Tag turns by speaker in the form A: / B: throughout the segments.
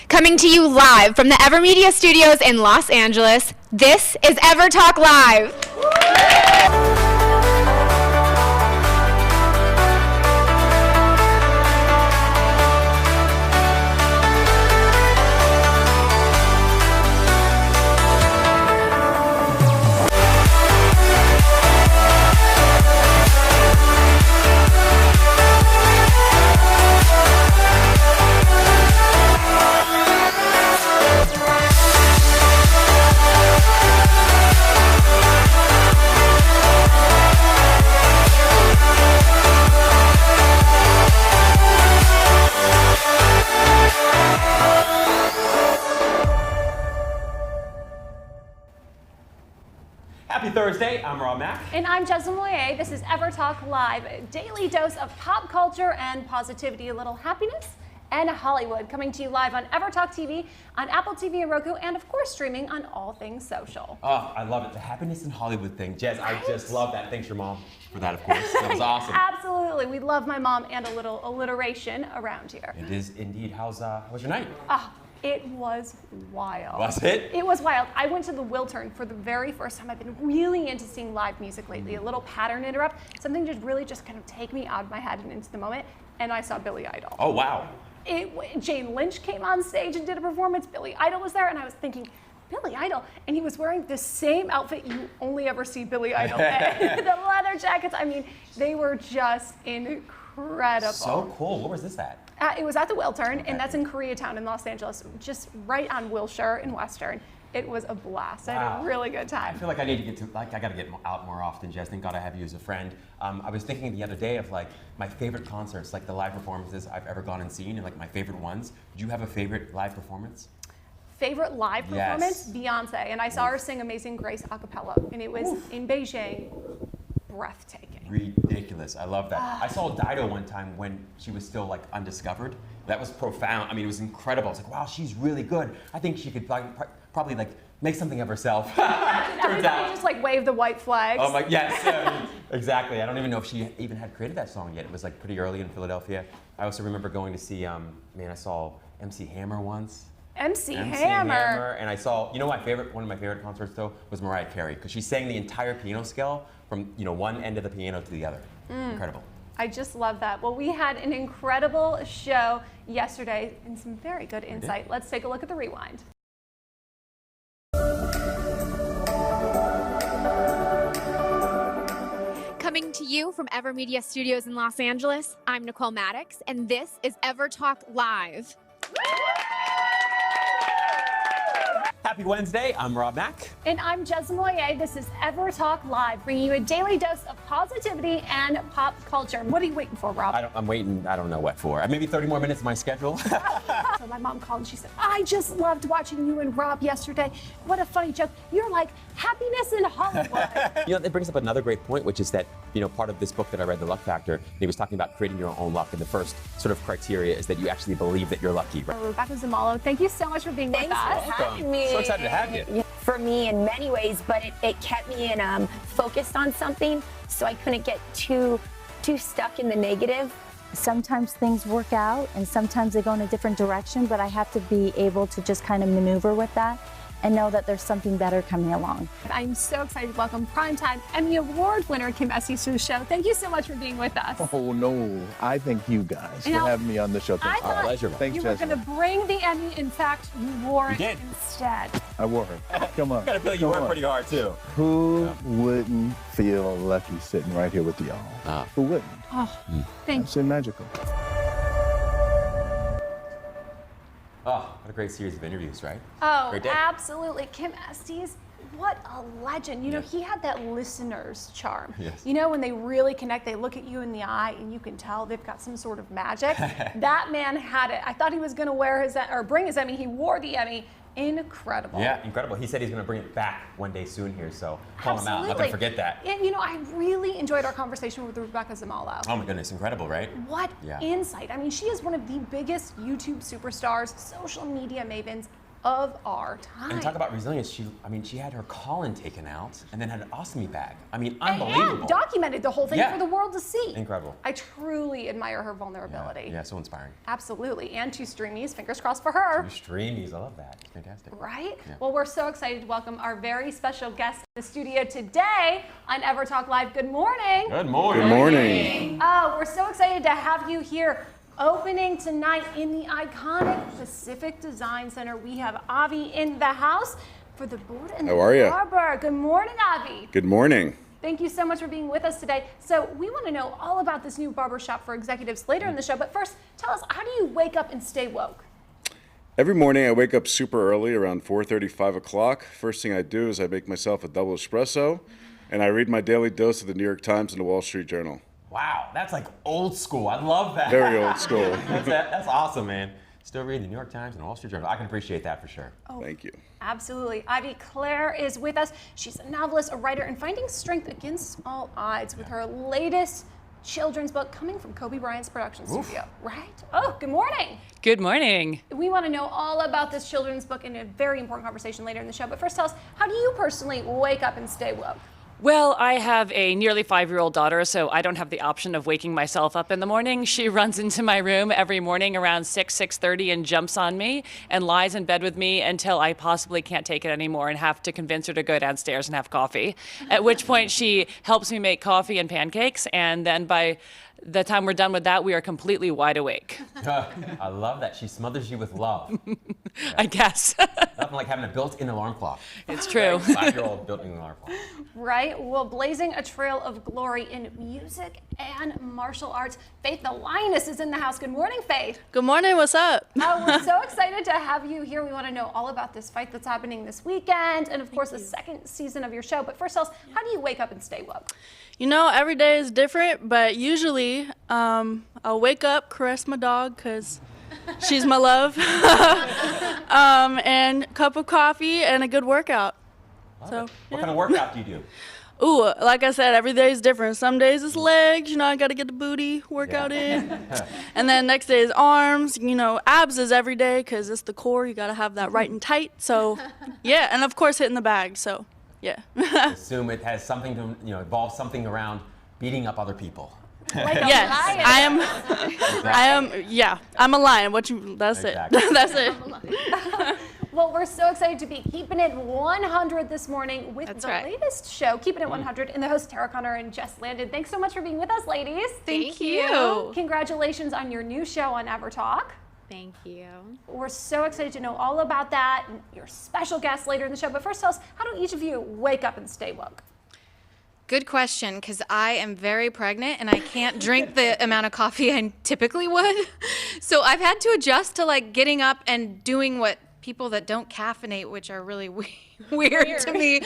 A: Coming to you live from the EverMedia studios in Los Angeles, this is EverTalk Live.
B: Happy Thursday, I'm Rob Mack.
C: And I'm Jessamine Moyer. This is EverTalk Live, a daily dose of pop culture and positivity, a little happiness and Hollywood, coming to you live on EverTalk TV, on Apple TV and Roku, and of course streaming on all things social.
B: Oh, I love it, the happiness and Hollywood thing. Jess, right? I just love that. Thanks your mom for that, of course. That was awesome.
C: Absolutely, we love my mom and a little alliteration around here.
B: It is indeed. How's your night?
C: It was wild.
B: Was it?
C: It was wild. I went to the Wiltern for the very first time. I've been really into seeing live music lately. A little pattern interrupt, something just really just kind of take me out of my head and into the moment. And I saw Billy Idol.
B: Oh, wow.
C: Jane Lynch came on stage and did a performance. Billy Idol was there, and I was thinking, Billy Idol, and he was wearing the same outfit you only ever see Billy Idol in. The leather jackets. I mean, they were just incredible.
B: So cool. Where was this at?
C: It was at the Wiltern, and that's in Koreatown in Los Angeles, just right on Wilshire and Western. It was a blast. I had a really good time.
B: I feel like I need to get to, I gotta get out more often, Jess. Thank God I have you as a friend. I was thinking the other day of my favorite concerts, the live performances I've ever gone and seen, and my favorite ones. Do you have a favorite live performance?
C: Favorite live performance?
B: Yes.
C: Beyonce, and I saw her sing Amazing Grace a cappella, and it was in Beijing. Breathtaking.
B: Ridiculous. I love that. I saw Dido one time when she was still undiscovered. That was profound. I mean, it was incredible. I was like, wow, she's really good. I think she could probably make something of herself. Turns out.
C: Just wave the white flags.
B: Oh my, yes, exactly. I don't even know if she even had created that song yet. It was pretty early in Philadelphia. I also remember going to see, I saw MC Hammer once.
C: MC Hammer.
B: And I saw, one of my favorite concerts though was Mariah Carey, because she sang the entire piano scale from one end of the piano to the other. Incredible.
C: I just love that. Well, we had an incredible show yesterday and some very good insight. Let's take a look at the rewind.
A: Coming to you from EverMedia Studios in Los Angeles, I'm Nicole Maddox, and this is EverTalk Live.
B: Happy Wednesday, I'm Rob Mack.
C: And I'm Jessamine Moyer. This is EverTalk Live, bringing you a daily dose of positivity and pop culture. What are you waiting for, Rob?
B: I'm waiting, I don't know what for. Maybe 30 more minutes of my schedule.
C: So my mom called and she said, I just loved watching you and Rob yesterday. What a funny joke. You're like happiness in Hollywood.
B: That brings up another great point, which is that, part of this book that I read, The Luck Factor, he was talking about creating your own luck. And the first sort of criteria is that you actually believe that you're lucky. Right?
C: Rebecca Zamalo, thank you so much for being with us.
D: Thanks for having me.
B: So excited to have you.
D: For me in many ways, but it kept me focused on something, so I couldn't get too stuck in the negative.
E: Sometimes things work out and sometimes they go in a different direction, but I have to be able to just kind of maneuver with that and know that there's something better coming along.
C: I'm so excited to welcome Primetime Emmy Award winner Kim Estes to the show. Thank you so much for being with us.
F: Oh, no. I thank you guys for having me on the show.
C: I thought
B: pleasure.
F: Thanks,
C: you were going to bring the Emmy. In fact, you wore it instead.
F: I wore her. Come on.
B: I gotta feel like you worked pretty hard, too.
F: Who wouldn't feel lucky sitting right here with y'all? Who wouldn't?
C: Oh, thank you.
F: It's magical.
B: Oh, what a great series of interviews, right?
C: Oh,
B: Great day.
C: absolutely. Kim Estes, what a legend. He had that listener's charm.
B: Yes.
C: When they really connect, they look at you in the eye and you can tell they've got some sort of magic. That man had it. I thought he was going to wear bring his Emmy. He wore the Emmy. Incredible.
B: Yeah, incredible. He said he's going to bring it back one day soon here, so call him out. I'm not going to forget that.
C: And I really enjoyed our conversation with Rebecca Zamalo.
B: Oh my goodness, incredible, right?
C: What insight. I mean, she is one of the biggest YouTube superstars, social media mavens of our time.
B: And talk about resilience. She had her colon taken out and then had an ostomy bag. I mean, unbelievable.
C: And documented the whole thing
B: Yeah.
C: for the world to see.
B: Incredible.
C: I truly admire her vulnerability.
B: Yeah, so inspiring.
C: Absolutely. And 2 streamies, fingers crossed for her.
B: 2 streamies, I love that. It's fantastic.
C: Right?
B: Yeah.
C: Well, we're so excited to welcome our very special guest in the studio today on EverTalk Live. Good morning.
B: Good morning.
F: Good morning.
C: Oh, we're so excited to have you here. Opening tonight in the iconic Pacific Design Center. We have Avi in the house for the board and
F: How
C: the
F: are ya?
C: barber. Good morning, Avi.
F: Good morning.
C: Thank you so much for being with us today. So we want to know all about this new barbershop for executives later in the show. But first, tell us, how do you wake up and stay woke?
F: Every morning I wake up super early, around 4:30, 5 o'clock. First thing I do is I make myself a double espresso, and I read my daily dose of the New York Times and the Wall Street Journal.
B: Wow, that's like old school. I love that.
F: Very old school.
B: That's awesome, man. Still reading the New York Times and the Wall Street Journal. I can appreciate that for sure.
F: Thank you.
C: Absolutely. Ivy Claire is with us. She's a novelist, a writer, and finding strength against small odds with her latest children's book coming from Kobe Bryant's production studio, right? Oh, good morning.
G: Good morning.
C: We want to know all about this children's book in a very important conversation later in the show. But first, tell us, how do you personally wake up and stay woke?
G: Well, I have a nearly 5-year-old daughter, so I don't have the option of waking myself up in the morning. She runs into my room every morning around 6:30 and jumps on me and lies in bed with me until I possibly can't take it anymore and have to convince her to go downstairs and have coffee. At which point she helps me make coffee and pancakes, and then by the time we're done with that, we are completely wide awake.
B: I love that. She smothers you with love.
G: I guess.
B: Nothing like having a built-in alarm clock.
G: It's true.
B: 5-year-old built-in alarm clock.
C: Right? Well, blazing a trail of glory in music and martial arts. Faith the Lioness is in the house. Good morning, Faith.
H: Good morning, what's up?
C: Oh, we're so excited to have you here. We want to know all about this fight that's happening this weekend and, of course, the second season of your show. But first, tell us, how do you wake up and stay woke?
H: You know, every day is different, but usually I'll wake up, caress my dog because she's my love, and a cup of coffee and a good workout.
B: What kind of workout do you do?
H: Ooh, like I said, every day is different. Some days it's legs, you know, I got to get the booty workout in. And then next day is arms, you know, abs is every day because it's the core. You got to have that right and tight. So, yeah, and of course hitting the bag, so. Yeah.
B: Assume it has something to, involve something around beating up other people.
C: Like a
H: Yes,
C: lion.
H: I'm a lion. That's
B: Exactly.
H: it. That's it.
C: Well, we're so excited to be keeping it 100 this morning with
H: That's
C: the
H: right.
C: latest show, Keeping It 100, and the hosts Tara Connor and Jess Landon. Thanks so much for being with us, ladies.
H: Thank you.
C: Congratulations on your new show on EverTalk.
A: Thank you.
C: We're so excited to know all about that and your special guests later in the show. But first, tell us, how do each of you wake up and stay woke?
I: Good question, because I am very pregnant and I can't drink the amount of coffee I typically would. So I've had to adjust to like getting up and doing what people that don't caffeinate, which are really weird to me,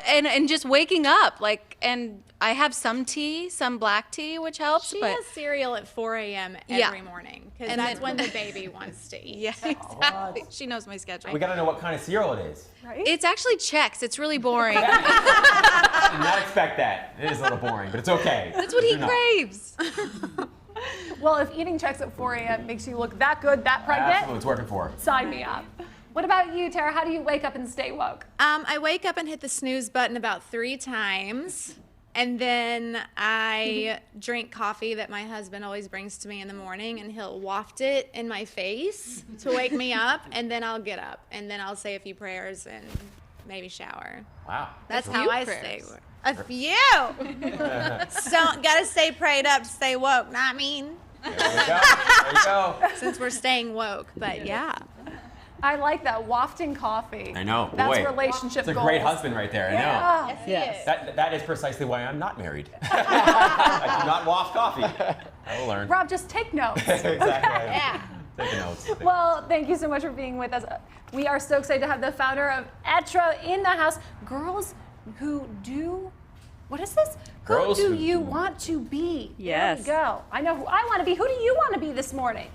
I: and just waking up, and I have some tea, some black tea, which helps.
A: She
I: but
A: has cereal at 4 a.m.
I: Yeah.
A: every morning because
I: And
A: that's
I: then-
A: when the baby wants to eat.
I: Yeah, exactly. She knows my schedule.
B: We got to know what kind of cereal it is.
C: Right?
I: It's actually Chex. It's really boring.
B: I did not expect that. It is a little boring, but it's okay.
I: That's what he
B: Good enough.
I: craves.
C: Well, if eating checks at 4 a.m. makes you look that good, that pregnant,
B: That's what it's working for.
C: sign me up. What about you, Tara? How do you wake up and stay woke?
A: I wake up and hit the snooze button about 3 times. And then I drink coffee that my husband always brings to me in the morning, and he'll waft it in my face to wake me up. And then I'll get up, and then I'll say a few prayers and maybe shower.
B: Wow.
A: That's
I: A
A: how
I: few
A: I
I: prayers.
A: stay woke.
I: A few. So gotta stay prayed up to stay woke. Not mean.
B: There you go. There you go.
A: Since we're staying woke, but yeah.
C: I like that, wafting coffee.
B: I know.
C: That's
B: Boy.
C: relationship
B: It's a
C: goals.
B: great husband right there. I know.
C: Yeah.
H: Yes.
B: That is precisely why I'm not married. I do not waft coffee. I will learn.
C: Rob, just take notes.
B: Exactly.
A: Yeah.
B: Take notes.
C: Well, thank you so much for being with us. We are so excited to have the founder of Etra in the house. Girls who do, what is this?
B: Girls
C: who
B: who
C: do you
B: do-
C: want to be?
H: Yes.
C: There we go. I know who I want to be. Who do you want to be this morning?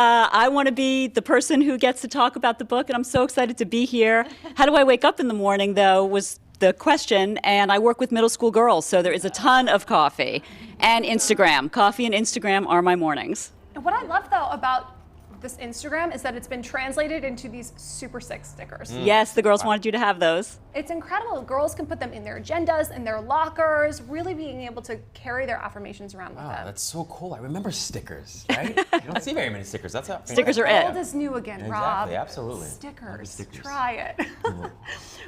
J: I want to be the person who gets to talk about the book, and I'm so excited to be here. How do I wake up in the morning, though, was the question, and I work with middle school girls, so there is a ton of coffee and Instagram. Coffee and Instagram are my mornings.
C: And what I love, though, about this Instagram is that it's been translated into these super sick stickers.
J: Yes, the girls wanted you to have those.
C: It's incredible. Girls can put them in their agendas, in their lockers, really being able to carry their affirmations around with
B: Wow,
C: them.
B: that's so cool. I remember stickers, right? You don't see very many stickers. That's how
J: Stickers are
C: Old
J: it.
C: is new again,
B: Exactly,
C: Rob.
B: absolutely.
C: Stickers.
B: Stickers.
C: Try it.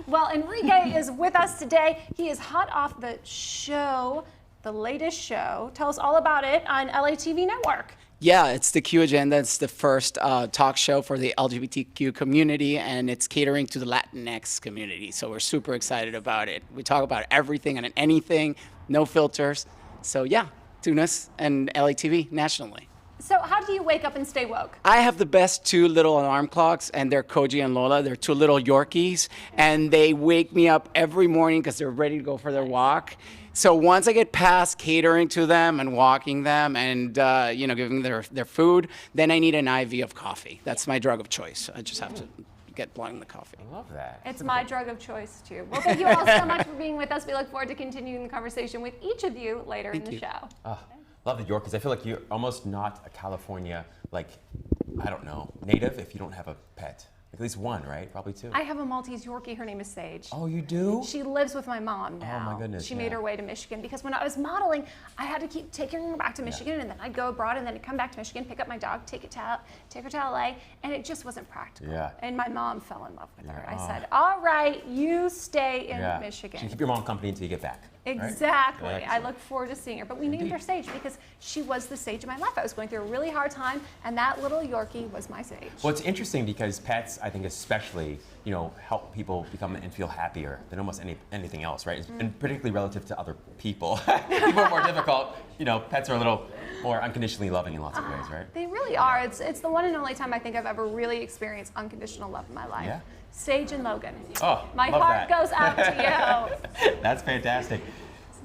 C: Well, Enrique is with us today. He is hot off the show, the latest show. Tell us all about it on LATV Network.
K: Yeah, it's the Q Agenda. It's the first talk show for the LGBTQ community, and it's catering to the Latinx community. So we're super excited about it. We talk about everything and anything, no filters. So yeah, tune us and LATV nationally.
C: So how do you wake up and stay woke?
K: I have the best two little alarm clocks, and they're Koji and Lola. They're two little Yorkies, and they wake me up every morning because they're ready to go for their walk. So once I get past catering to them and walking them and giving them their food, then I need an IV of coffee. That's my drug of choice. I just have to get blind in the coffee.
B: I love that.
C: It's my drug of choice, too. Well, thank you all so much for being with us. We look forward to continuing the conversation with each of you later in the show.
B: Love the Yorkies. I feel like you're almost not a California, native if you don't have a pet. At least one, right? Probably two.
C: I have a Maltese Yorkie. Her name is Sage.
B: Oh, you do?
C: She lives with my mom now.
B: Oh my goodness,
C: She made her way to Michigan because when I was modeling, I had to keep taking her back to Michigan, and then I'd go abroad, and then I'd come back to Michigan, pick up my dog, take her to LA, and it just wasn't practical.
B: Yeah.
C: And my mom fell in love with her. I
B: Oh.
C: said, "All right, you stay in
B: So
C: Michigan."
B: you keep your mom company until you get back. right?
C: Exactly. I
B: Excellent.
C: look forward to seeing her. But we named her Sage because she was the Sage of my life. I was going through a really hard time, and that little Yorkie was my Sage.
B: Well, it's interesting because pets, I think, especially, help people become and feel happier than almost anything else, right? And particularly relative to other people. People are more difficult. Pets are a little more unconditionally loving in lots of ways, right?
C: They really are. It's the one and only time I think I've ever really experienced unconditional love in my life.
B: Yeah.
C: Sage and Logan.
B: Oh,
C: My
B: love
C: heart
B: that.
C: goes out to you.
B: That's fantastic.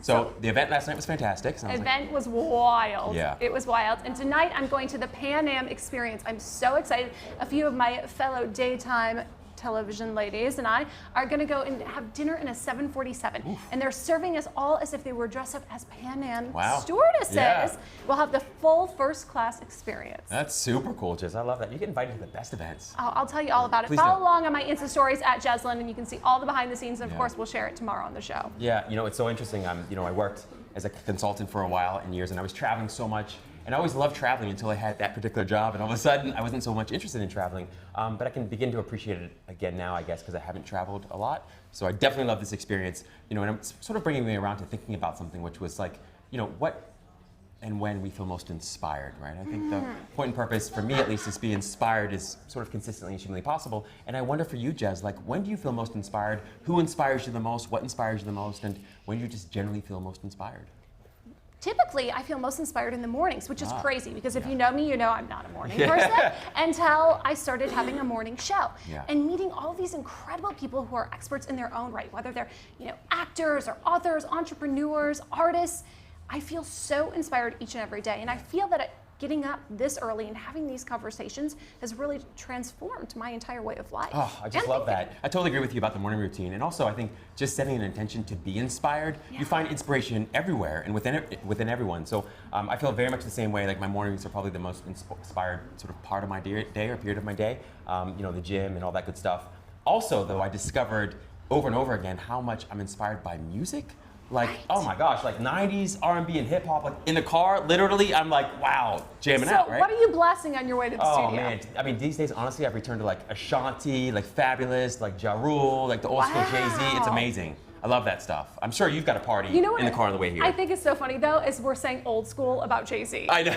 B: So the event last night was fantastic.
C: The event was wild.
B: Yeah.
C: It was wild. And tonight I'm going to the Pan Am experience. I'm so excited. A few of my fellow daytime television ladies and I are going to go and have dinner in a 747. And they're serving us all as if they were dressed up as Pan Am stewardesses.
B: Yeah.
C: We'll have the full first class experience.
B: That's super cool, Jess. I love that. You get invited to the best events.
C: I'll tell you all about it.
B: Please
C: Follow
B: do.
C: along on my Insta stories at Jeslyn, and you can see all the behind the scenes. And of
B: Yeah.
C: course, we'll share it tomorrow on the show.
B: Yeah, it's so interesting. I worked as a consultant for a while and years, and I was traveling so much. And I always loved traveling until I had that particular job, and all of a sudden I wasn't so much interested in traveling. But I can begin to appreciate it again now, I guess, because I haven't traveled a lot. So I definitely love this experience. And it's sort of bringing me around to thinking about something, which was like, what and when we feel most inspired, right? I think the point and purpose, for me at least, is to be inspired is sort of consistently and humanly possible. And I wonder for you, Jez, when do you feel most inspired? Who inspires you the most? What inspires you the most? And when do you just generally feel most inspired?
C: Typically, I feel most inspired in the mornings, which is crazy because if you know me, you know I'm not a morning person until I started having a morning show and meeting all these incredible people who are experts in their own right, whether they're actors or authors, entrepreneurs, artists. I feel so inspired each and every day, and I feel that getting up this early and having these conversations has really transformed my entire way of life.
B: Oh, I just love that. I totally agree with you about the morning routine. And also, I think just setting an intention to be inspired, you find inspiration everywhere and within everyone. So I feel very much the same way. Like my mornings are probably the most inspired sort of part of my day or period of my day. The gym and all that good stuff. Also, though, I discovered over and over again how much I'm inspired by music. Oh my gosh, 90s R&B and hip hop, in the car, literally, I'm like, wow, jamming out, right?
C: So what are you blasting on your way to the studio?
B: Oh man, I mean, these days, honestly, I've returned to Ashanti, Fabulous, Ja Rule, the old school Jay-Z. It's amazing. I love that stuff. I'm sure you've got a party in the car on the way here.
C: I think it's so funny though, is we're saying old school about Jay-Z.
B: I know.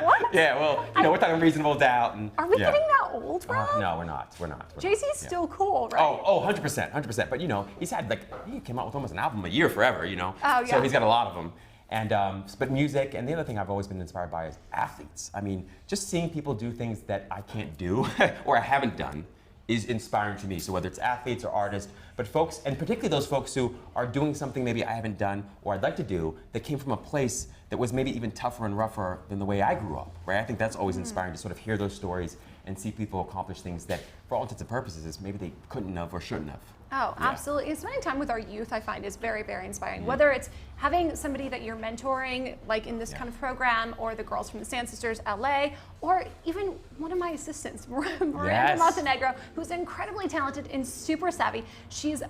C: What?
B: Yeah, well, we're talking Reasonable Doubt. And,
C: Are we getting that old, Rob?
B: No, we're not. We're not.
C: Jay-Z's still cool, right?
B: Oh, 100%. But he's had he came out with almost an album a year forever,
C: Oh, yeah.
B: So he's got a lot of them. And but music, and the other thing I've always been inspired by is athletes. I mean, just seeing people do things that I can't do or I haven't done is inspiring to me. So whether it's athletes or artists, but folks, and particularly those folks who are doing something maybe I haven't done or I'd like to do that came from a place that was maybe even tougher and rougher than the way I grew up, right? I think that's always inspiring to sort of hear those stories and see people accomplish things that, for all intents and purposes, maybe they couldn't have or shouldn't have.
C: Oh, absolutely. And spending time with our youth, I find, is very, very inspiring. Whether it's having somebody that you're mentoring, like in this kind of program, or the girls from the Sand Sisters LA, or even one of my assistants, Miranda Montenegro, who's incredibly talented and super savvy. She's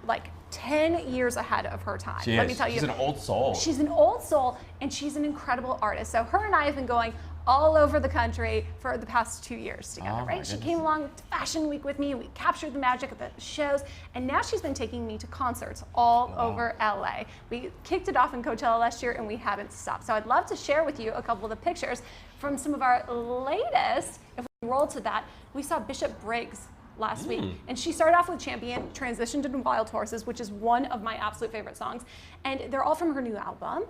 C: like 10 years ahead of her time. Let me tell you.
B: She's an old soul.
C: She's an old soul, and she's an incredible artist. So her and I have been going all over the country for the past 2 years together, right? She came along to Fashion Week with me, and we captured the magic of the shows, and now she's been taking me to concerts all over LA. We kicked it off in Coachella last year, and we haven't stopped. So I'd love to share with you a couple of the pictures from some of our latest. If we roll to that, we saw Bishop Briggs last week, and she started off with Champion, transitioned into Wild Horses, which is one of my absolute favorite songs, and they're all from her new album.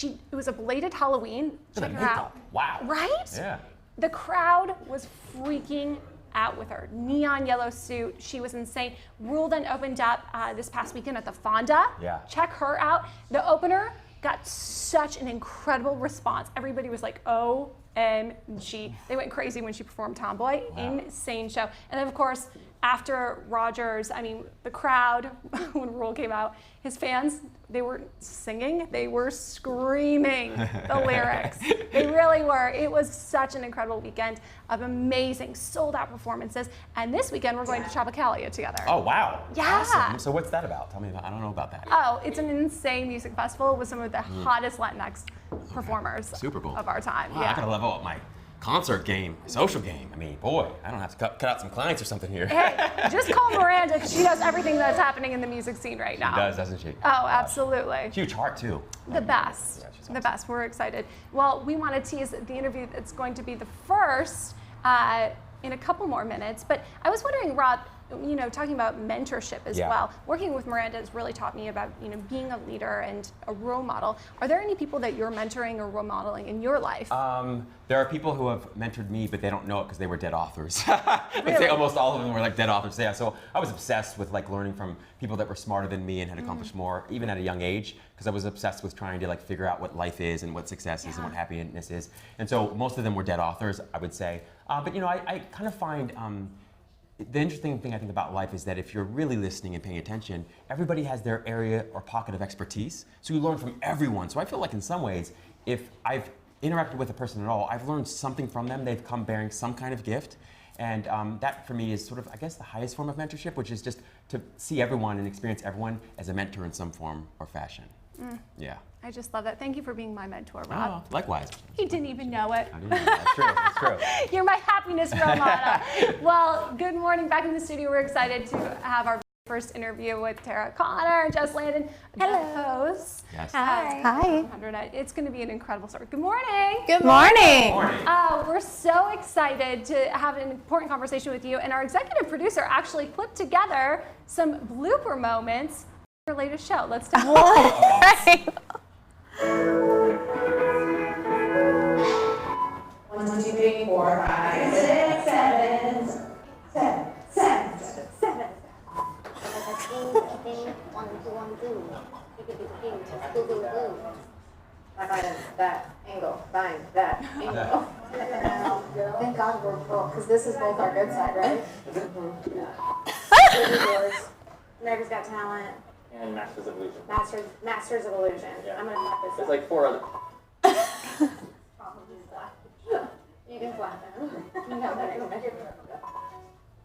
C: It was a belated Halloween. Check her out.
B: Wow.
C: Right?
B: Yeah.
C: The crowd was freaking out with her. Neon yellow suit. She was insane. Rule then opened up this past weekend at the Fonda.
B: Yeah.
C: Check her out. The opener got such an incredible response. Everybody was like, OMG. They went crazy when she performed Tomboy. Insane show. And then, of course, after Rogers, I mean, the crowd, when Rule came out, his fans, they were singing, they were screaming the lyrics. They really were. It was such an incredible weekend of amazing, sold-out performances. And this weekend, we're going to Tropicalia together.
B: Oh, wow.
C: Yeah.
B: Awesome. So what's that about? Tell me about, I don't know about that.
C: Oh, it's an insane music festival with some of the hottest Latinx performers
B: Super cool.
C: of our time.
B: Wow, I gotta level up my concert game, social game. I mean, boy, I don't have to cut out some clients or something here.
C: Hey, just call Miranda because she knows everything that's happening in the music scene right now.
B: She does, doesn't she?
C: Oh, absolutely.
B: Huge heart, too.
C: The best.
B: Yeah, she's awesome.
C: The best. We're excited. Well, we want to tease the interview that's going to be the first in a couple more minutes. But I was wondering, Rob, you know, talking about mentorship as well. Working with Miranda has really taught me about, you know, being a leader and a role model. Are there any people that you're mentoring or role modeling in your life?
B: There are people who have mentored me, but they don't know it because they were dead authors. I'd say almost all of them were like dead authors. Yeah, so I was obsessed with like learning from people that were smarter than me and had accomplished more, even at a young age, because I was obsessed with trying to like figure out what life is and what success is and what happiness is. And so most of them were dead authors, I would say. But you know, I kind of find the interesting thing I think about life is that if you're really listening and paying attention, everybody has their area or pocket of expertise. So you learn from everyone. So I feel like in some ways, if I've interacted with a person at all, I've learned something from them. They've come bearing some kind of gift. And that for me is sort of, I guess, the highest form of mentorship, which is just to see everyone and experience everyone as a mentor in some form or fashion. Yeah.
C: I just love that. Thank you for being my mentor, Rob.
B: Oh, likewise.
C: You didn't even know it.
B: I didn't know. That's true. That's true.
C: You're my happiness role model. Well, good morning. Back in the studio, we're excited to have our first interview with Tara Connor and Jess Landon. Hello.
B: Yes.
E: Hi.
C: It's going to be an incredible story. Good morning.
A: Good morning.
C: We're so excited to have an important conversation with you. And our executive producer actually clipped together some blooper moments for our latest show. Let's take a look.
L: 1, 2, 3, 4, 5, 6, 7, 7, 7, 7.
M: 1, 2, 1, 2.
L: Find that angle. Find that angle. Thank God we're full, because this is both our good side, right? America's Got Talent.
N: And Masters of Illusion.
L: Masters of Illusion.
N: Yeah.
L: I'm gonna clap this.
N: There's like 4 other.
L: You can clap them. You have that angle.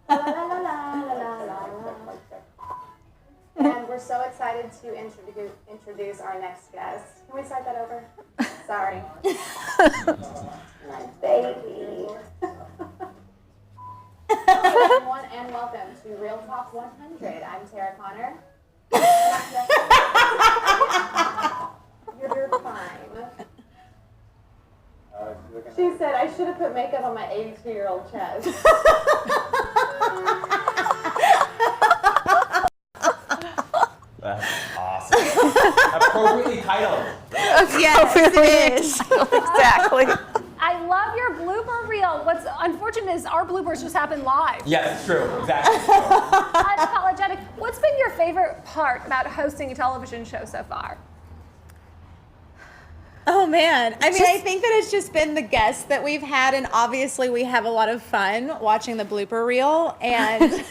L: La la la la la la la. And we're so excited to introduce our next guest. Can we start that over? Sorry. My baby. Hello everyone and welcome to Real Talk 100. I'm Tara Connor. You're fine. She said I should have put makeup on my 82-year-old chest.
B: That's awesome. Appropriately titled.
A: Yes, it is. Exactly.
C: I love your blooper reel. What's unfortunate is our bloopers just happen live.
B: Yes, it's true. Exactly.
C: Unapologetic. What's been your favorite part about hosting a television show so far?
A: Oh Oh man. I mean, I think that it's just been the guests that we've had, and obviously we have a lot of fun watching the blooper reel and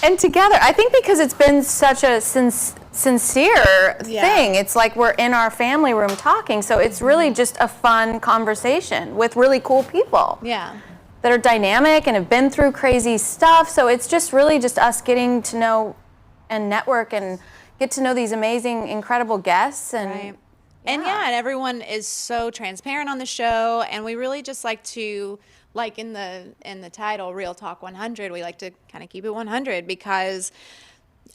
L: And together, I think because it's been such a sincere thing, it's like we're in our family room talking, so it's really just a fun conversation with really cool people.
A: Yeah.
L: That are dynamic and have been through crazy stuff, so it's just really just us getting to know and network and get to know these amazing, incredible guests. And
A: Right. And and everyone is so transparent on the show, and we really just like to, like in the title, Real Talk 100, we like to kind of keep it 100 because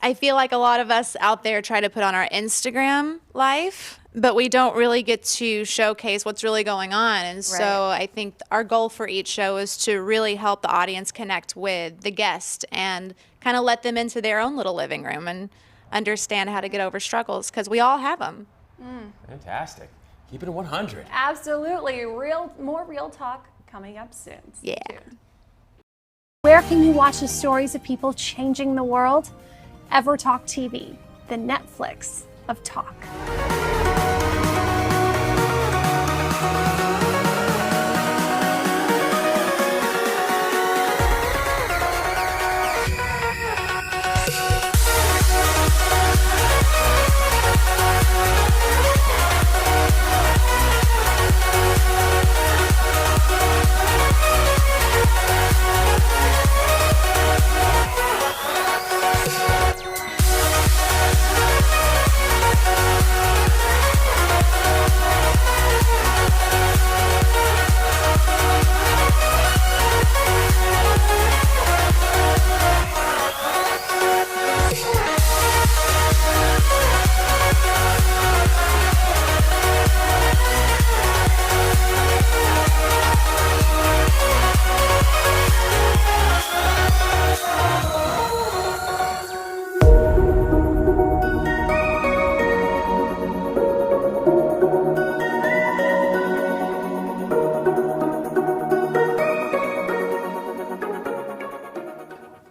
A: I feel like a lot of us out there try to put on our Instagram life, but we don't really get to showcase what's really going on. And so I think our goal for each show is to really help the audience connect with the guest and kind of let them into their own little living room and understand how to get over struggles, because we all have them.
B: Fantastic. Keep it at 100.
C: Absolutely. More real talk coming up soon.
A: Yeah.
C: Where can you watch the stories of people changing the world? EverTalk TV, the Netflix of talk.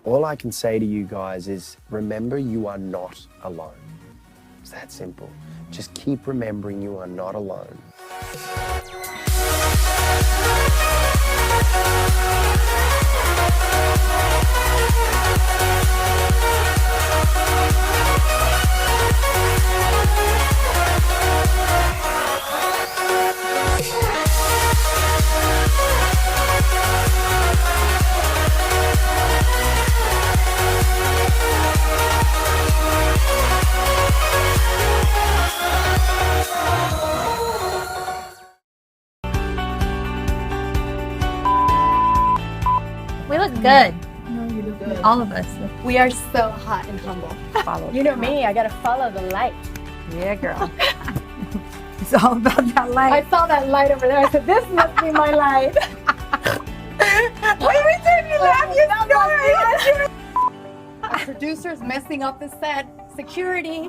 O: All I can say to you guys is remember you are not alone. It's that simple. Just keep remembering you are not alone.
E: We look good. All of us.
C: We are so hot and humble. You know me, I gotta follow the light.
E: Yeah, girl. It's all about that light.
C: I saw that light over there. I said, this must be my light.
E: What are we doing? You laugh, you story.
C: Our producer's messing up the set. Security.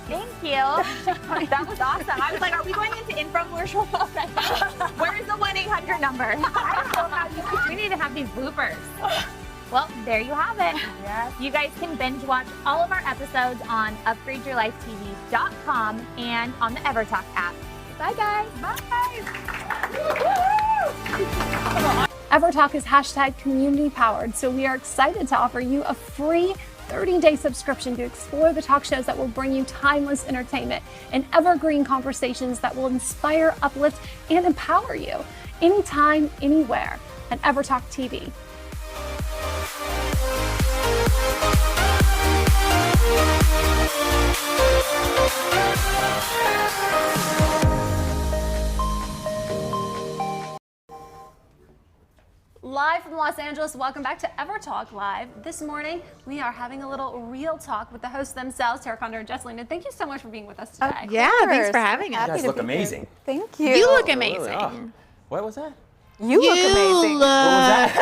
P: Thank you. That was awesome. I was like, are we going into infomercial already? Where's the 1-800 number? I don't know how we need to have these bloopers. Well, there you have it. Yes. You guys can binge watch all of our episodes on upgradeyourlifetv.com and on the EverTalk app. Bye, guys. Bye.
C: EverTalk is #community powered, so we are excited to offer you a free 30-day subscription to explore the talk shows that will bring you timeless entertainment and evergreen conversations that will inspire, uplift, and empower you anytime, anywhere at EverTalk TV. Live from Los Angeles, welcome back to EverTalk Live. This morning, we are having a little real talk with the hosts themselves, Tara Condor and Jesselyn. And thank you so much for being with us today.
A: Yeah, thanks for having us.
B: You guys look amazing.
L: Thank you.
A: You look
B: Really
A: amazing.
B: are. What was that?
P: You look amazing.
B: What was that?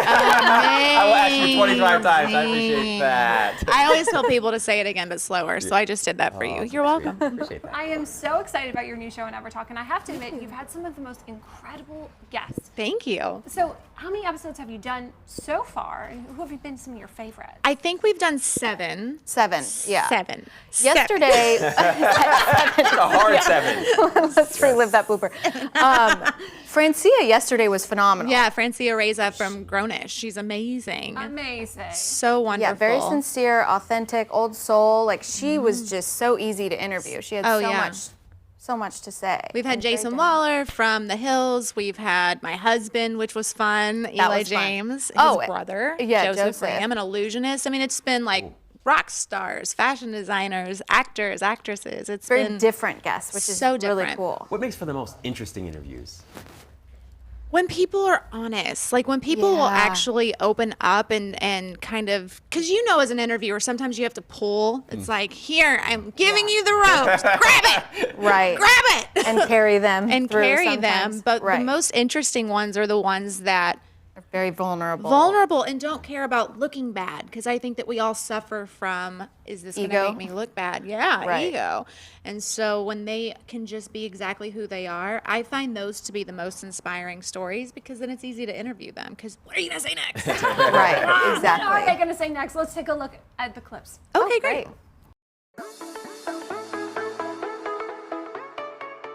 B: I will ask you 25 times. I appreciate that.
A: I always tell people to say it again, but slower. So I just did that for you. You're welcome.
B: Appreciate that.
C: I am so excited about your new show on EverTalk, and I have to admit, you've had some of the most incredible guests.
A: Thank you.
C: So, how many episodes have you done so far, and who have been some of your favorites?
A: I think we've done 7.
P: 7, yeah.
A: 7.
P: Yesterday,
B: It's a hard 7.
P: let's relive that blooper. Francia yesterday was phenomenal.
A: Yeah, Francia Reza from Grownish. She's amazing.
C: Amazing.
A: So wonderful.
P: Yeah, very sincere, authentic, old soul. Like she was just so easy to interview. She had so much to say.
A: We've had Jason Waller from The Hills. We've had my husband, which was fun. Eli James, his brother.
P: Yeah,
A: Joseph Ram, an illusionist. I mean, it's been like rock stars, fashion designers, actors, actresses. It's
P: very
A: been
P: different guests, which is
A: so
P: really
A: different.
P: cool.
B: What makes for the most interesting interviews?
A: When people are honest, like when people will actually open up and kind of, because you know as an interviewer, sometimes you have to pull. It's like, here, I'm giving you the ropes. Grab it.
P: Right.
A: Grab it.
P: And carry them.
A: And
P: through
A: carry
P: sometimes.
A: them. But
P: right.
A: the most interesting ones are the ones that
P: are very vulnerable.
A: Vulnerable and don't care about looking bad. Because I think that we all suffer from, is this going to
P: Ego?
A: make me look bad? Yeah,
P: Right.
A: ego. And so when they can just be exactly who they are, I find those to be the most inspiring stories because then it's easy to interview them. Because what are you going to say next?
P: Right, exactly.
C: What are they going to say next? Let's take a look at the clips.
A: Okay, great.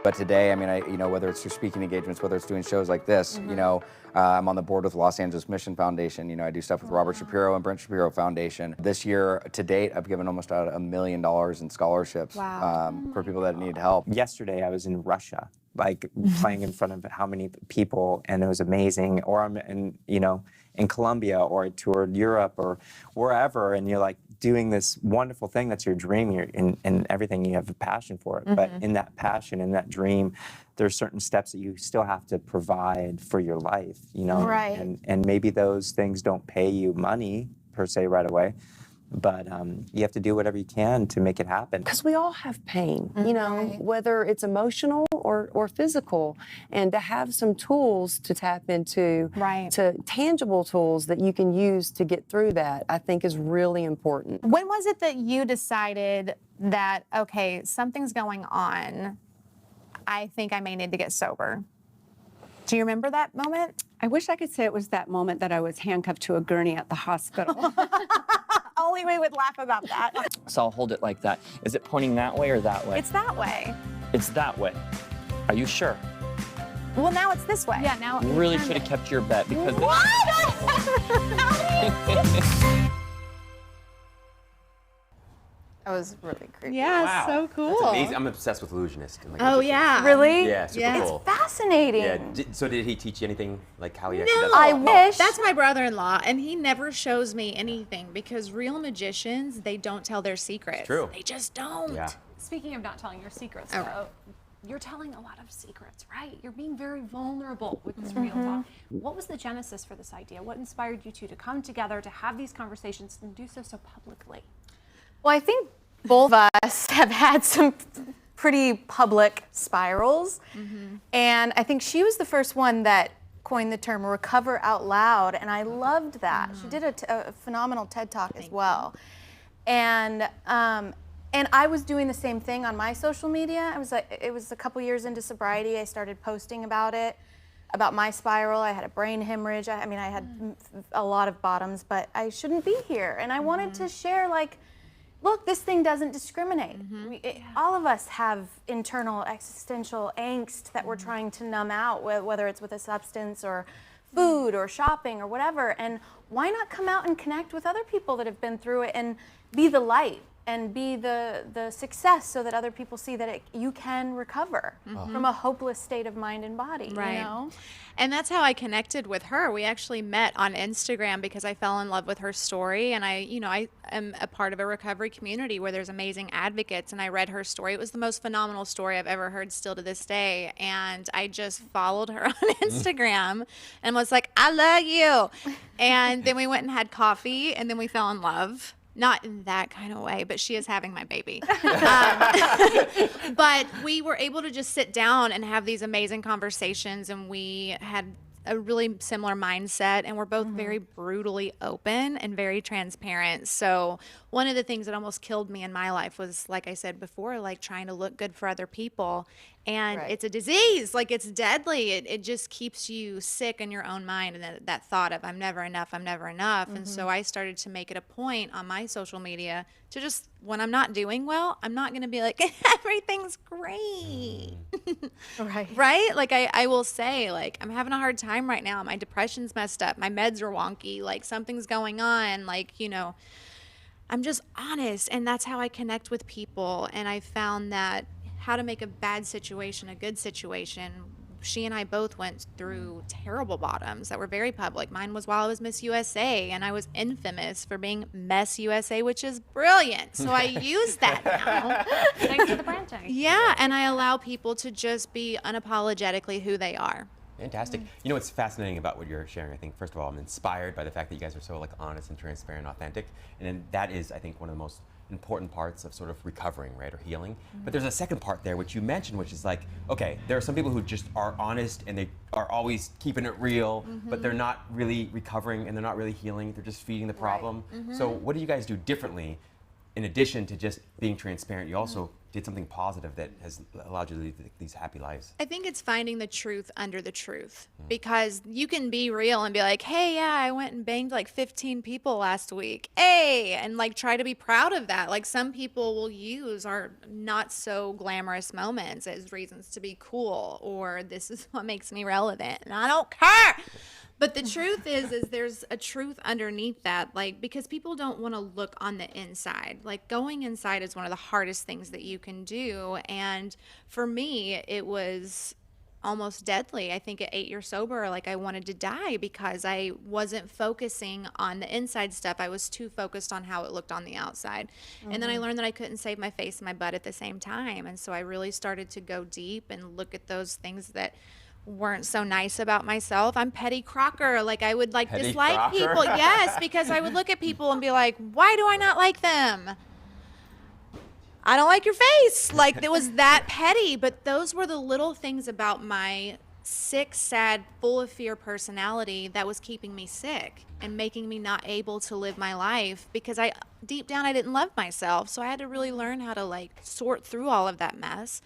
Q: But today, I mean, you know, whether it's through speaking engagements, whether it's doing shows like this, you know, I'm on the board with Los Angeles Mission Foundation. You know, I do stuff with Robert Shapiro and Brent Shapiro Foundation. This year, to date, I've given almost out $1 million in scholarships for people that need help.
R: Yesterday, I was in Russia, like playing in front of how many people, and it was amazing. Or I'm in, you know, in Colombia, or I toured Europe or wherever, and you're like doing this wonderful thing that's your dream, and everything, you have a passion for it. But in that passion, in that dream, there's certain steps that you still have to provide for your life, you know?
P: Right.
R: And maybe those things don't pay you money per se right away, but you have to do whatever you can to make it happen.
S: Because we all have pain, you know, whether it's emotional or physical, and to have some tools to tap into, to tangible tools that you can use to get through that, I think is really important.
L: When was it that you decided that, okay, something's going on, I think I may need to get sober? Do you remember that moment?
T: I wish I could say it was that moment that I was handcuffed to a gurney at the hospital.
L: Only we would laugh about that.
N: So I'll hold it like that. Is it pointing that way or that way?
L: It's that way.
N: It's that way. Are you sure?
L: Well, now it's this way.
C: Yeah, now.
N: You really should have kept your bet because.
P: That was really creepy.
A: Yeah,
B: Wow.
A: so cool.
B: That's amazing. I'm obsessed with illusionist. And, like,
A: Oh,
B: magicians.
A: yeah.
P: Really?
B: Yeah, super cool.
P: It's fascinating.
B: Yeah. So did he teach you anything like how he actually
A: No,
B: does it?
P: I wish.
A: That's my brother-in-law, and he never shows me anything because real magicians, they don't tell their secrets.
B: True.
A: They just don't.
B: Yeah.
C: Speaking of not telling your secrets,
A: Okay.
C: though, you're telling a lot of secrets, right? You're being very vulnerable with this real talk. What was the genesis for this idea? What inspired you two to come together, to have these conversations, and do so publicly?
P: Well, I think both of us have had some pretty public spirals. And I think she was the first one that coined the term recover out loud. And I loved that. She did a phenomenal TED Talk as well. And I was doing the same thing on my social media. It was a couple years into sobriety. I started posting about it, about my spiral. I had a brain hemorrhage. I mean, I had a lot of bottoms, but I shouldn't be here. And I wanted to share, like, look, this thing doesn't discriminate. All of us have internal existential angst that we're trying to numb out, whether it's with a substance or food or shopping or whatever. And why not come out and connect with other people that have been through it and be the light and be the success so that other people see that you can recover from a hopeless state of mind and body,
A: Right.
P: you know?
A: And that's how I connected with her. We actually met on Instagram because I fell in love with her story. And I am a part of a recovery community where there's amazing advocates. And I read her story. It was the most phenomenal story I've ever heard still to this day. And I just followed her on Instagram and was like, I love you. And then we went and had coffee and then we fell in love. Not in that kind of way, but she is having my baby. But we were able to just sit down and have these amazing conversations, and we had a really similar mindset, and we're both very brutally open and very transparent. So one of the things that almost killed me in my life was, like I said before, like trying to look good for other people. And it's a disease, like it's deadly. It just keeps you sick in your own mind, and that thought of I'm never enough, I'm never enough. And so I started to make it a point on my social media to just, when I'm not doing well, I'm not going to be like, everything's great. Right? Like I will say, like, I'm having a hard time right now. My depression's messed up. My meds are wonky. Like something's going on. Like, you know, I'm just honest, and that's how I connect with people. And I found that how to make a bad situation a good situation. She and I both went through terrible bottoms that were very public. Mine was while I was Miss USA, and I was infamous for being Mess USA, which is brilliant. So I use that now.
C: Thanks for the branding.
A: Yeah, and I allow people to just be unapologetically who they are.
B: Fantastic. You know what's fascinating about what you're sharing? I think, first of all, I'm inspired by the fact that you guys are so like honest and transparent, authentic, and then that is, I think, one of the most important parts of sort of recovering, right, or healing. But there's a second part there, which you mentioned, which is like, okay, there are some people who just are honest and they are always keeping it real, but they're not really recovering and they're not really healing. They're just feeding the problem. So what do you guys do differently? In addition to just being transparent, you also did something positive that has allowed you to lead these happy lives.
A: I think it's finding the truth under the truth, because you can be real and be like, hey, yeah, I went and banged like 15 people last week. Hey, and like try to be proud of that. Like some people will use our not so glamorous moments as reasons to be cool, or this is what makes me relevant and I don't care. But the truth is there's a truth underneath that, like, because people don't want to look on the inside. Like going inside is one of the hardest things that you can do. And for me, it was almost deadly. I think at 8 years sober, like I wanted to die because I wasn't focusing on the inside stuff. I was too focused on how it looked on the outside. And then I learned that I couldn't save my face and my butt at the same time. And so I really started to go deep and look at those things that weren't so nice about myself. I'm Petty Crocker. Like I would like dislike people. Yes, because I would look at people and be like, why do I not like them? I don't like your face. Like it was that petty. But those were the little things about my sick, sad, full of fear personality that was keeping me sick and making me not able to live my life, because I deep down I didn't love myself. So I had to really learn how to like sort through all of that mess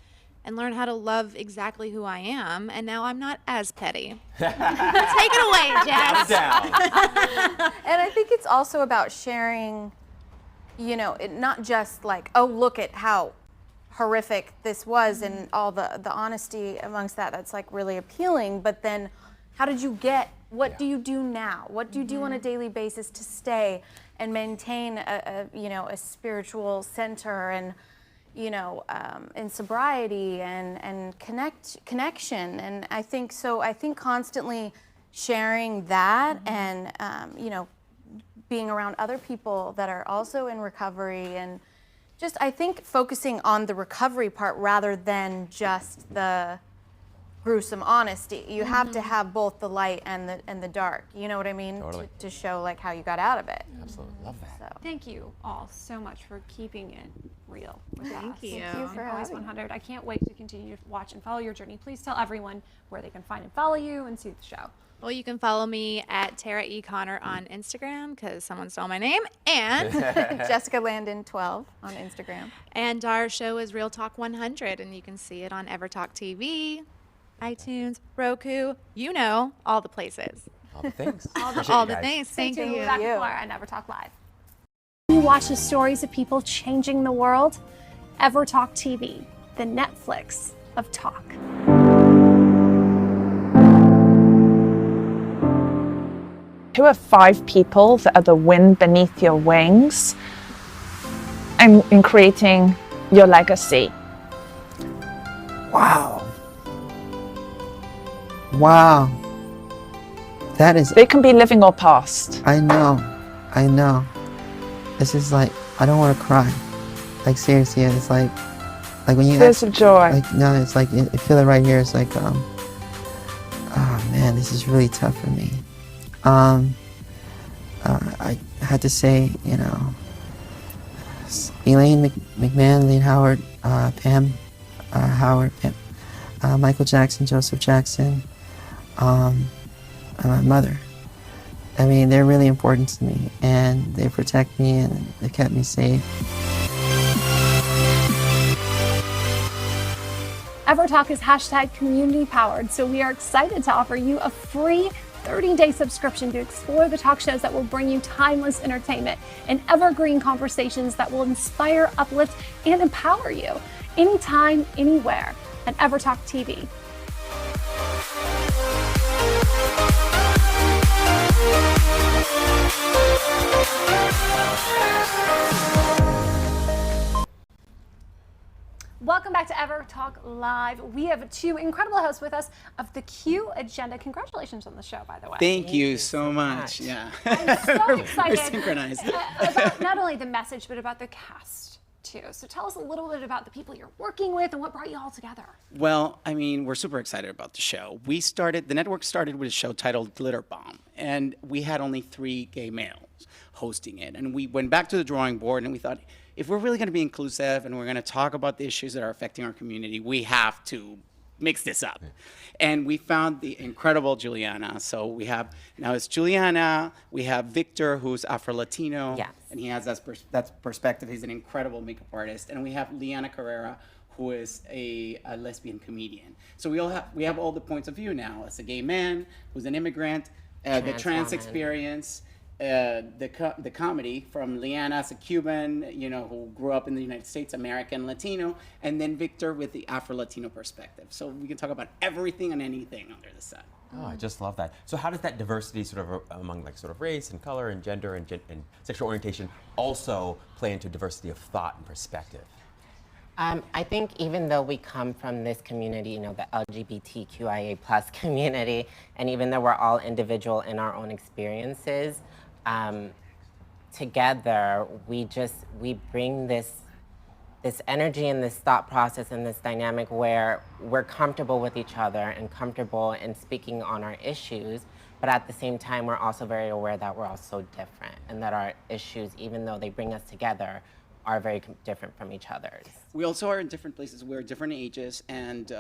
A: and learn how to love exactly who I am. And now I'm not as petty. Take it away, Jess.
L: And I think it's also about sharing, you know, not just like, oh, look at how horrific this was and all the honesty amongst that. That's like really appealing. But then how did you get, what do you do now? What do you do on a daily basis to stay and maintain a spiritual center and, you know, in sobriety and connection. And I think constantly sharing that and, you know, being around other people that are also in recovery, and just, I think, focusing on the recovery part rather than just the gruesome honesty. You have to have both the light and the dark. You know what I mean?
B: Totally.
L: To show like how you got out of it.
B: Absolutely, love that.
L: So.
C: Thank you all so much for keeping it real with us.
A: Thank you.
L: Thank you for
C: Always
L: having me.
C: 100. I can't wait to continue to watch and follow your journey. Please tell everyone where they can find and follow you and see the show.
A: Well, you can follow me at Tara E. Connor on Instagram because someone stole my name, and
L: Jessica Landon 12 on Instagram.
A: And our show is Real Talk 100, and you can see it on EverTalk TV, iTunes, Roku, you know, all the places.
B: All the things.
A: all the things.
C: Thank
A: Thank
C: you.
A: you.
C: Back to Laura and EverTalk Live.
U: You watch the stories of people changing the world. EverTalk TV, the Netflix of talk.
V: Who are 5 people that are the wind beneath your wings and in creating your legacy?
W: Wow. Wow. That is...
V: They can be living or past.
W: I know. This is like, I don't want to cry. Like seriously, it's like when you...
V: Tears of joy.
W: Like, no, it's like, I feel it right here. It's like, oh man, this is really tough for me. I had to say, you know, Elaine McMahon, Elaine Howard, Pam Howard, Michael Jackson, Joseph Jackson, and my mother. I mean, they're really important to me, and they protect me, and they kept me safe.
U: EverTalk is hashtag community powered, so we are excited to offer you a free 30-day subscription to explore the talk shows that will bring you timeless entertainment and evergreen conversations that will inspire, uplift, and empower you anytime, anywhere at EverTalk TV. Welcome back to EverTalk Live. We have two incredible hosts with us of the Q Agenda. Congratulations on the show, by the way.
K: Thank you so much. Yeah.
U: I'm so excited
K: We're synchronized.
U: about not only the message, but about the cast, too. So tell us a little bit about the people you're working with and what brought you all together.
K: Well, I mean, we're super excited about the show. The network started with a show titled Glitter Bomb, and we had only 3 gay males hosting it. And we went back to the drawing board and we thought, if we're really going to be inclusive and we're going to talk about the issues that are affecting our community, we have to mix this up. And we found the incredible Juliana. So we have, now it's Juliana, we have Victor, who's Afro-Latino, and he has that perspective. He's an incredible makeup artist. And we have Liana Carrera, who is a lesbian comedian. So we have all the points of view now. As a gay man, who's an immigrant, the trans
D: woman.
K: experience, the comedy from Liana as a Cuban, who grew up in the United States, American, Latino, and then Victor with the Afro-Latino perspective. So we can talk about everything and anything under the sun.
B: Oh, I just love that. So how does that diversity sort of among like sort of race and color and gender and sexual orientation also play into diversity of thought and perspective?
D: I think even though we come from this community, the LGBTQIA plus community, and even though we're all individual in our own experiences, together we bring this energy and this thought process and this dynamic where we're comfortable with each other and comfortable in speaking on our issues, but at the same time we're also very aware that we're all so different and that our issues, even though they bring us together, are very different from each other's.
K: We also are in different places. We're different ages, and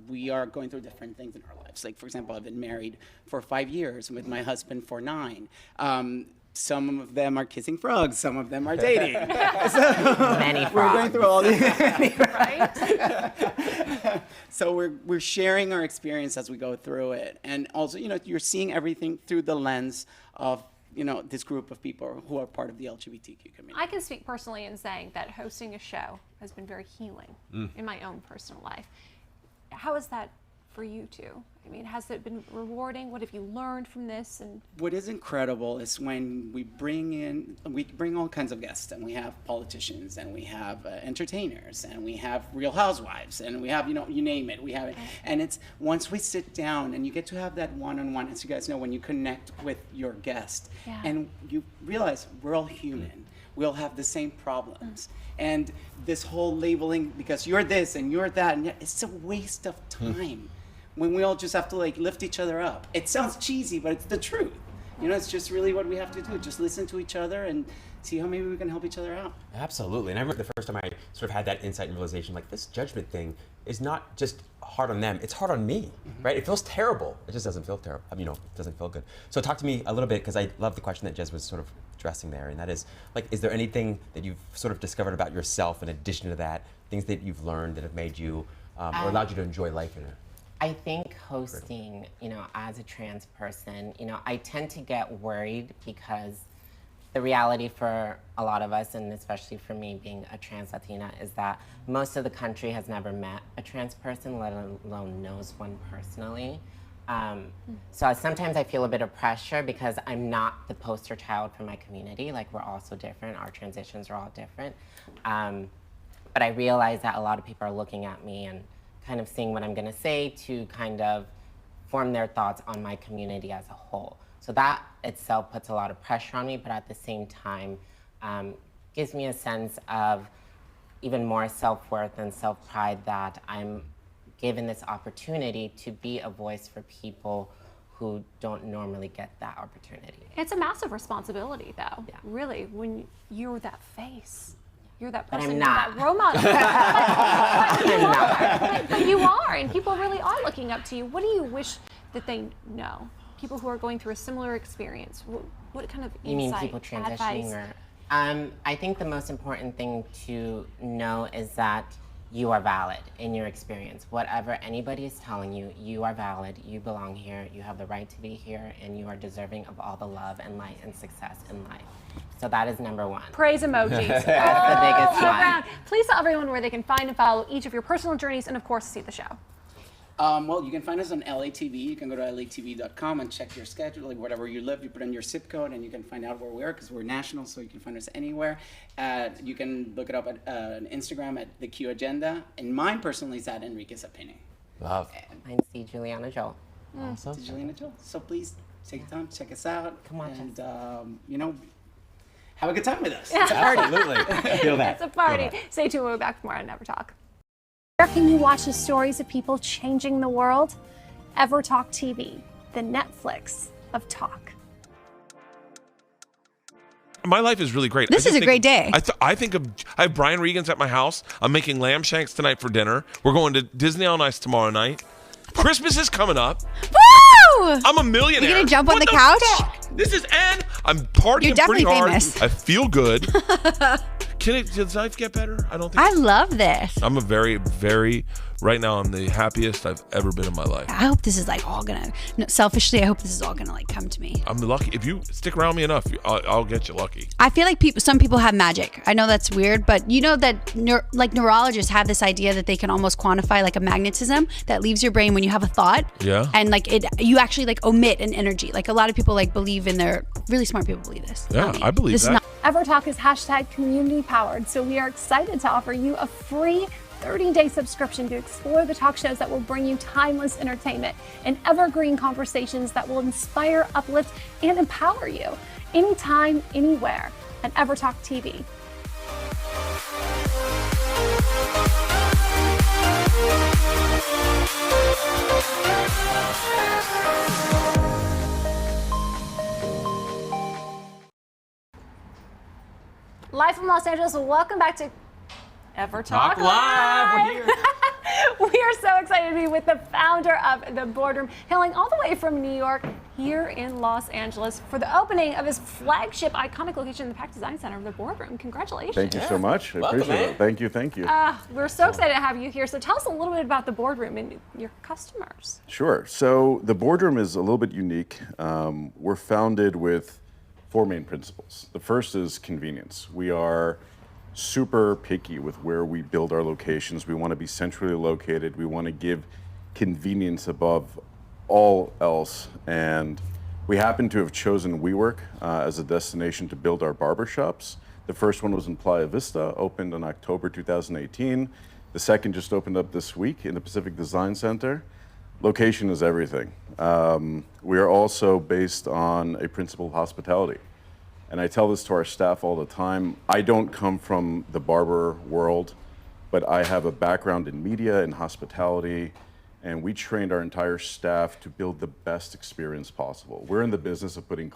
K: we are going through different things in our lives. Like, for example, I've been married for 5 years, with my husband for 9. Some of them are kissing frogs. Some of them are dating.
D: Many
K: We're going through all these.
U: Right?
K: So we're sharing our experience as we go through it, and also, you're seeing everything through the lens of this group of people who are part of the LGBTQ community.
U: I can speak personally in saying that hosting a show has been very healing in my own personal life. How is that for you two? I mean, has it been rewarding? What have you learned from this? And
K: what is incredible is when we bring all kinds of guests, and we have politicians, and we have entertainers, and we have Real Housewives, and we have, you name it, we have it. And it's once we sit down and you get to have that one-on-one, as you guys know, when you connect with your guest, and you realize we're all human. We all have the same problems. And this whole labeling, because you're this and you're that, and it's a waste of time. When we all just have to lift each other up. It sounds cheesy, but it's the truth. It's just really what we have to do. Just listen to each other and see how maybe we can help each other out.
B: Absolutely. And I remember the first time I sort of had that insight and realization, like, this judgment thing is not just hard on them, it's hard on me, right? It feels terrible. It just doesn't feel terrible. It doesn't feel good. So talk to me a little bit, because I love the question that Jez was sort of addressing there, and that is, like, is there anything that you've sort of discovered about yourself in addition to that, things that you've learned that have made you, or allowed you to enjoy life in a
D: I think hosting, as a trans person, I tend to get worried because the reality for a lot of us, and especially for me being a trans Latina, is that most of the country has never met a trans person, let alone knows one personally. So sometimes I feel a bit of pressure because I'm not the poster child for my community. Like, we're all so different. Our transitions are all different. But I realize that a lot of people are looking at me and kind of seeing what I'm going to say to kind of form their thoughts on my community as a whole. So that itself puts a lot of pressure on me, but at the same time gives me a sense of even more self-worth and self-pride that I'm given this opportunity to be a voice for people who don't normally get that opportunity.
U: it's a massive responsibility, though, really, when you're that face. You're that person,
D: I'm not.
U: you're that role model. But you are, and people really are looking up to you. What do you wish that they know? people who are going through a similar experience? What kind of
D: You mean
U: insight,
D: people transitioning
U: advice?
D: or? I think the most important thing to know is that you are valid in your experience. Whatever anybody is telling you, you are valid, you belong here, you have the right to be here, and you are deserving of all the love and light and success in life. So that is number one.
U: Praise emojis.
D: That's the biggest one.
U: Around. Please tell everyone where they can find and follow each of your personal journeys and, of course, see the show.
K: Well, you can find us on LATV. You can go to latv.com and check your schedule, like whatever you live, you put in your zip code and you can find out where we are because we're national, so you can find us anywhere. You can look it up at Instagram at The Q Agenda. And mine personally is at Enrique Zapini.
B: Love.
D: Mine's C. Juliana Joel.
K: Awesome. Juliana Joel. So please take the time, check us out.
D: Come on,
K: and, you know, have a good time with us.
U: It's a party.
B: Absolutely. Feel that.
U: It's a party. Stay tuned. We'll be back tomorrow on EverTalk. Where can you watch the stories of people changing the world? EverTalk TV, the Netflix of talk.
F: My life is really great.
G: This is a great day.
F: I have Brian Regan's at my house. I'm making lamb shanks tonight for dinner. We're going to Disney on Ice tomorrow night. Christmas is coming up.
G: Woo!
F: I'm a millionaire.
G: You gonna jump on
F: What
G: the couch?
F: Fuck? This is I'm partying
G: You're definitely
F: pretty hard.
G: famous.
F: I feel good. Does life get better? I don't think
G: I love this.
F: I'm a very, very, right now I'm the happiest I've ever been in my life.
G: I hope this is like all gonna, no, selfishly, I hope this is all gonna like come to me.
F: I'm the lucky. If you stick around me enough, I'll get you lucky.
G: I feel like some people have magic. I know that's weird, but you know that neurologists have this idea that they can almost quantify like a magnetism that leaves your brain when you have a thought.
F: Yeah.
G: And like you actually like omit an energy. Like a lot of people like believe in really smart people believe this.
F: Yeah, I believe
U: This
F: that.
U: is not EverTalk is hashtag community powered, so we are excited to offer you a free 30-day subscription to explore the talk shows that will bring you timeless entertainment and evergreen conversations that will inspire, uplift, and empower you anytime, anywhere at EverTalk TV. Live from Los Angeles, welcome back to EverTalk
B: Live. We're here.
U: We are so excited to be with the founder of The Boardroom, hailing all the way from New York here in Los Angeles for the opening of his flagship iconic location, the Pack Design Center of The Boardroom. Congratulations.
I: Thank you so much. I
B: Welcome,
I: appreciate
B: man.
I: it. Thank you. Thank you.
U: We're so excited to have you here. So tell us a little bit about The Boardroom and your customers.
I: Sure. So the Boardroom is a little bit unique. We're founded with 4 main principles. The first is convenience. We are super picky with where we build our locations. We want to be centrally located. We want to give convenience above all else. And we happen to have chosen WeWork as a destination to build our barbershops. The first one was in Playa Vista, opened in October 2018. The second just opened up this week in the Pacific Design Center. Location is everything. We are also based on a principle of hospitality. And I tell this to our staff all the time. I don't come from the barber world, but I have a background in media and hospitality, and we trained our entire staff to build the best experience possible. We're in the business of putting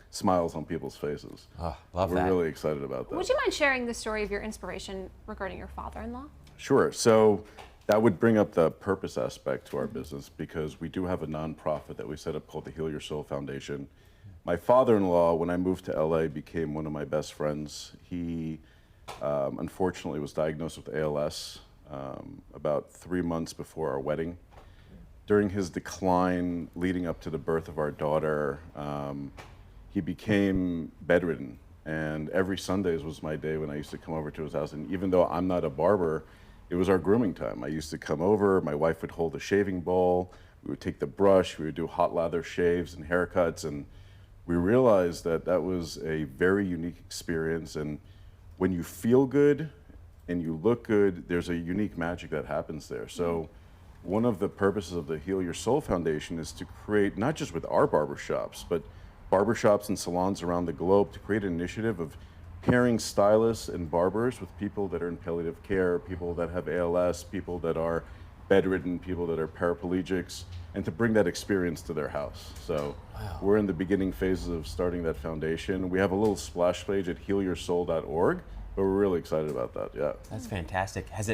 I: smiles on people's faces.
B: Oh, love
I: We're
B: that.
I: really excited about that.
U: Would you mind sharing the story of your inspiration regarding your father-in-law?
I: Sure. So that would bring up the purpose aspect to our business, because we do have a nonprofit that we set up called the Heal Your Soul Foundation. My father-in-law, when I moved to LA, became one of my best friends. He unfortunately was diagnosed with ALS about 3 months before our wedding. During his decline leading up to the birth of our daughter, he became bedridden. And every Sundays was my day when I used to come over to his house. And even though I'm not a barber, it was our grooming time. I used to come over, my wife would hold a shaving bowl, we would take the brush, we would do hot lather shaves and haircuts, and we realized that that was a very unique experience. And when you feel good and you look good, there's a unique magic that happens there. So one of the purposes of the Heal Your Soul Foundation is to create, not just with our barbershops, but barbershops and salons around the globe, to create an initiative of pairing stylists and barbers with people that are in palliative care, people that have ALS, people that are bedridden, people that are paraplegics, and to bring that experience to their house. So we're in the beginning phases of starting that foundation. We have a little splash page at healyoursoul.org, but we're really excited about that, yeah.
B: That's fantastic. Have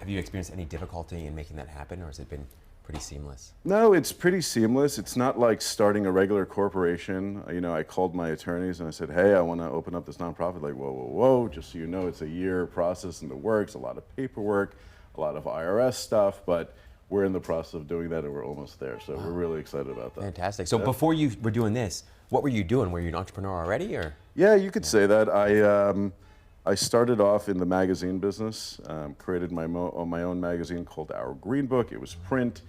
B: you experienced any difficulty in making that happen, or has it been pretty seamless?
I: No, it's pretty seamless. It's not like starting a regular corporation. You know, I called my attorneys and I said, hey, I want to open up this nonprofit. Like, whoa, whoa, whoa, just so you know, it's a year process in the works, a lot of paperwork, a lot of IRS stuff, but we're in the process of doing that and we're almost there. So we're really excited about that.
B: Fantastic. So
I: Yeah.
B: before you were doing this, what were you doing? Were you an entrepreneur already, or?
I: Yeah, you could say that. I started off in the magazine business, created my own magazine called Our Green Book. It was print.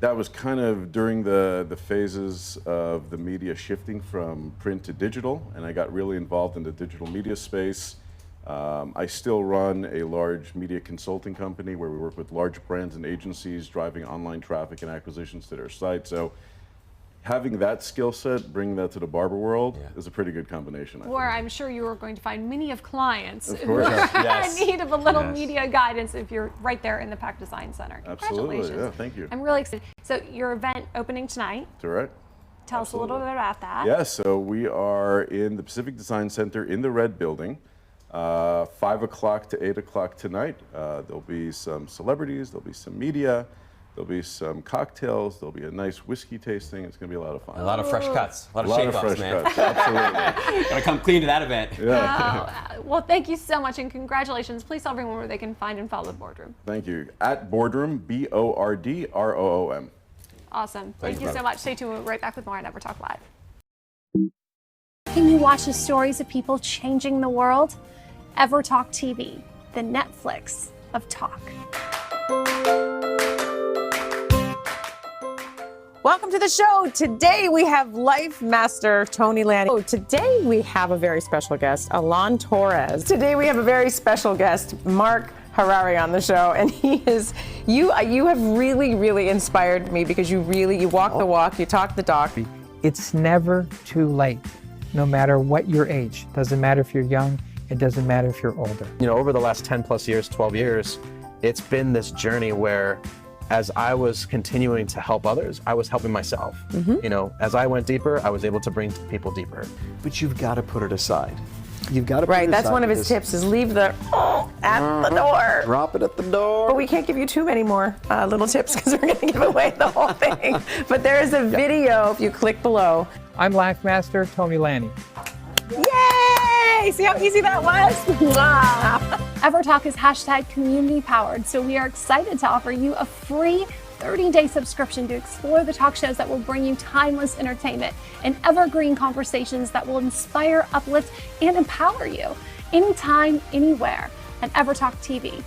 I: That was kind of during the phases of the media shifting from print to digital, and I got really involved in the digital media space. I still run a large media consulting company where we work with large brands and agencies driving online traffic and acquisitions to their site. So having that skill set, bringing that to the barber world is a pretty good combination.
U: Where I'm sure you are going to find many of clients
I: Of
U: who
I: course.
U: are
I: Yes.
U: in need of a little
I: Yes.
U: media guidance if you're right there in the Pack Design Center.
I: Absolutely,
U: Congratulations.
I: yeah, thank you.
U: I'm really excited. So your event opening tonight,
I: Correct.
U: tell us a little bit about that.
I: Yeah, so we are in the Pacific Design Center in the Red Building, 5 o'clock to 8 o'clock tonight. There'll be some celebrities, there'll be some media, there'll be some cocktails, there'll be a nice whiskey tasting. It's going to be a lot of fun.
B: A lot of fresh cuts, a lot of shave-offs,
I: fresh
B: man.
I: cuts, absolutely.
B: Gotta come clean to that event.
I: Yeah.
U: Well, thank you so much and congratulations. Please tell everyone where they can find and follow the boardroom.
I: Thank you. At Boardroom, BORDROOM.
U: Awesome.
I: Thank
U: Thank
I: you,
U: you so
I: brother.
U: much. Stay tuned. We'll be right back with more on EverTalk Live. Can you watch the stories of people changing the world? EverTalk TV, the Netflix of talk.
H: Welcome to the show. Today we have Life Master Tony Lanning. Oh, today we have a very special guest, Alon Torres. Today we have a very special guest, Mark Harari, on the show, and he is you have really inspired me because you walk the walk, you talk the talk.
J: It's never too late, no matter what your age. Doesn't matter if you're young, it doesn't matter if you're older.
M: You know, over the last 10 plus years, 12 years, it's been this journey where as I was continuing to help others, I was helping myself. You know, as I went deeper, I was able to bring people deeper.
O: But you've got to put it aside. You've got to put it
H: Right,
O: aside.
H: that's one of his tips is leave the at the door.
O: Drop it at the door.
H: But we can't give you too many more little tips because we're going to give away the whole thing. But there is a video if you click below.
J: I'm Life Master Tony Lanning.
H: Yay! See how easy that was?
U: EverTalk is hashtag community powered, so we are excited to offer you a free 30-day subscription to explore the talk shows that will bring you timeless entertainment and evergreen conversations that will inspire, uplift, and empower you anytime, anywhere at EverTalk TV.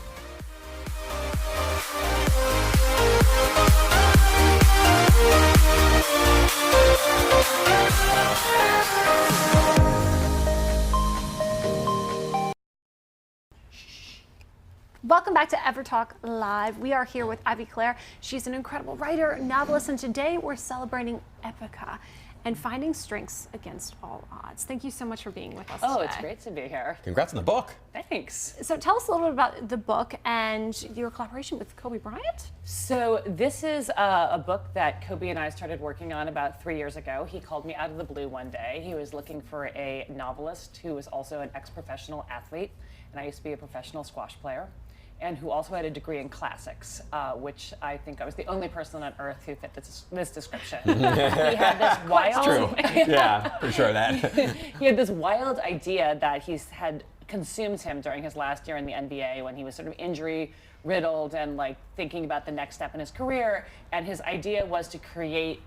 U: Welcome back to EverTalk Live. We are here with Ivy Claire. She's an incredible writer, novelist, and today we're celebrating Epica and finding strengths against all odds. Thank you so much for being with us today.
X: It's great to be here.
B: Congrats on the book.
X: Thanks.
U: So tell us a little bit about the book and your collaboration with Kobe Bryant.
X: So this is a book that Kobe and I started working on about 3 years ago. He called me out of the blue one day. He was looking for a novelist who was also an ex-professional athlete, and I used to be a professional squash player, and who also had a degree in classics, which I think I was the only person on earth who fit this description. He had this wild...
B: True. Yeah, for sure that.
X: He had this wild idea that had consumed him during his last year in the NBA when he was sort of injury riddled and like thinking about the next step in his career. And his idea was to create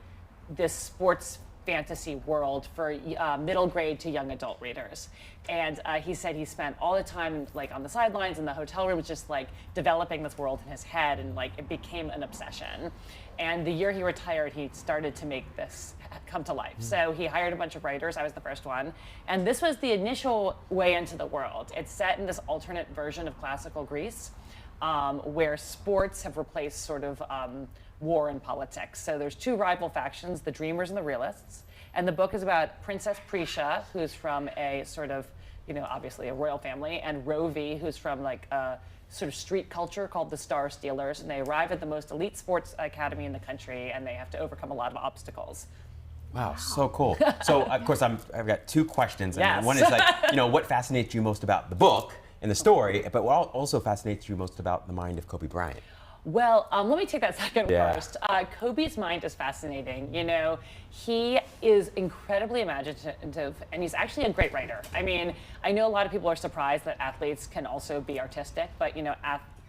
X: this sports fantasy world for middle grade to young adult readers. And he said he spent all the time like on the sidelines in the hotel rooms just like developing this world in his head, and like it became an obsession. And the year he retired, he started to make this come to life. So he hired a bunch of writers. I was the first one. And this was the initial way into the world. It's set in this alternate version of classical Greece, where sports have replaced sort of war and politics. So there's two rival factions, the dreamers and the realists. And the book is about Princess Prisha, who's from a sort of, you know, obviously a royal family, and Rovi, who's from like a sort of street culture called the Star Stealers. And they arrive at the most elite sports academy in the country, and they have to overcome a lot of obstacles.
B: Wow, so cool. So of course I've got two questions.
X: Yes.
B: And one is like, you know, what fascinates you most about the book and the story, but what also fascinates you most about the mind of Kobe Bryant?
X: Well, let me take that second
B: Yeah.
X: first. Kobe's mind is fascinating. You know, he is incredibly imaginative, and he's actually a great writer. I mean, I know a lot of people are surprised that athletes can also be artistic, but you know,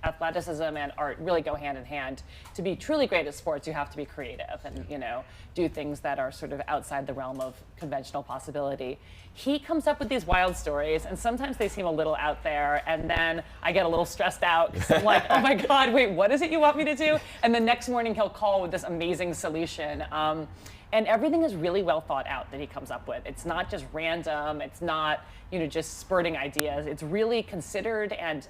X: athleticism and art really go hand in hand. To be truly great at sports, you have to be creative and, you know, do things that are sort of outside the realm of conventional possibility. He comes up with these wild stories, and sometimes they seem a little out there, and then I get a little stressed out because I'm like, oh my God, wait, what is it you want me to do? And the next morning he'll call with this amazing solution. And everything is really well thought out that he comes up with. It's not just random, it's not, you know, just spurting ideas. It's really considered, and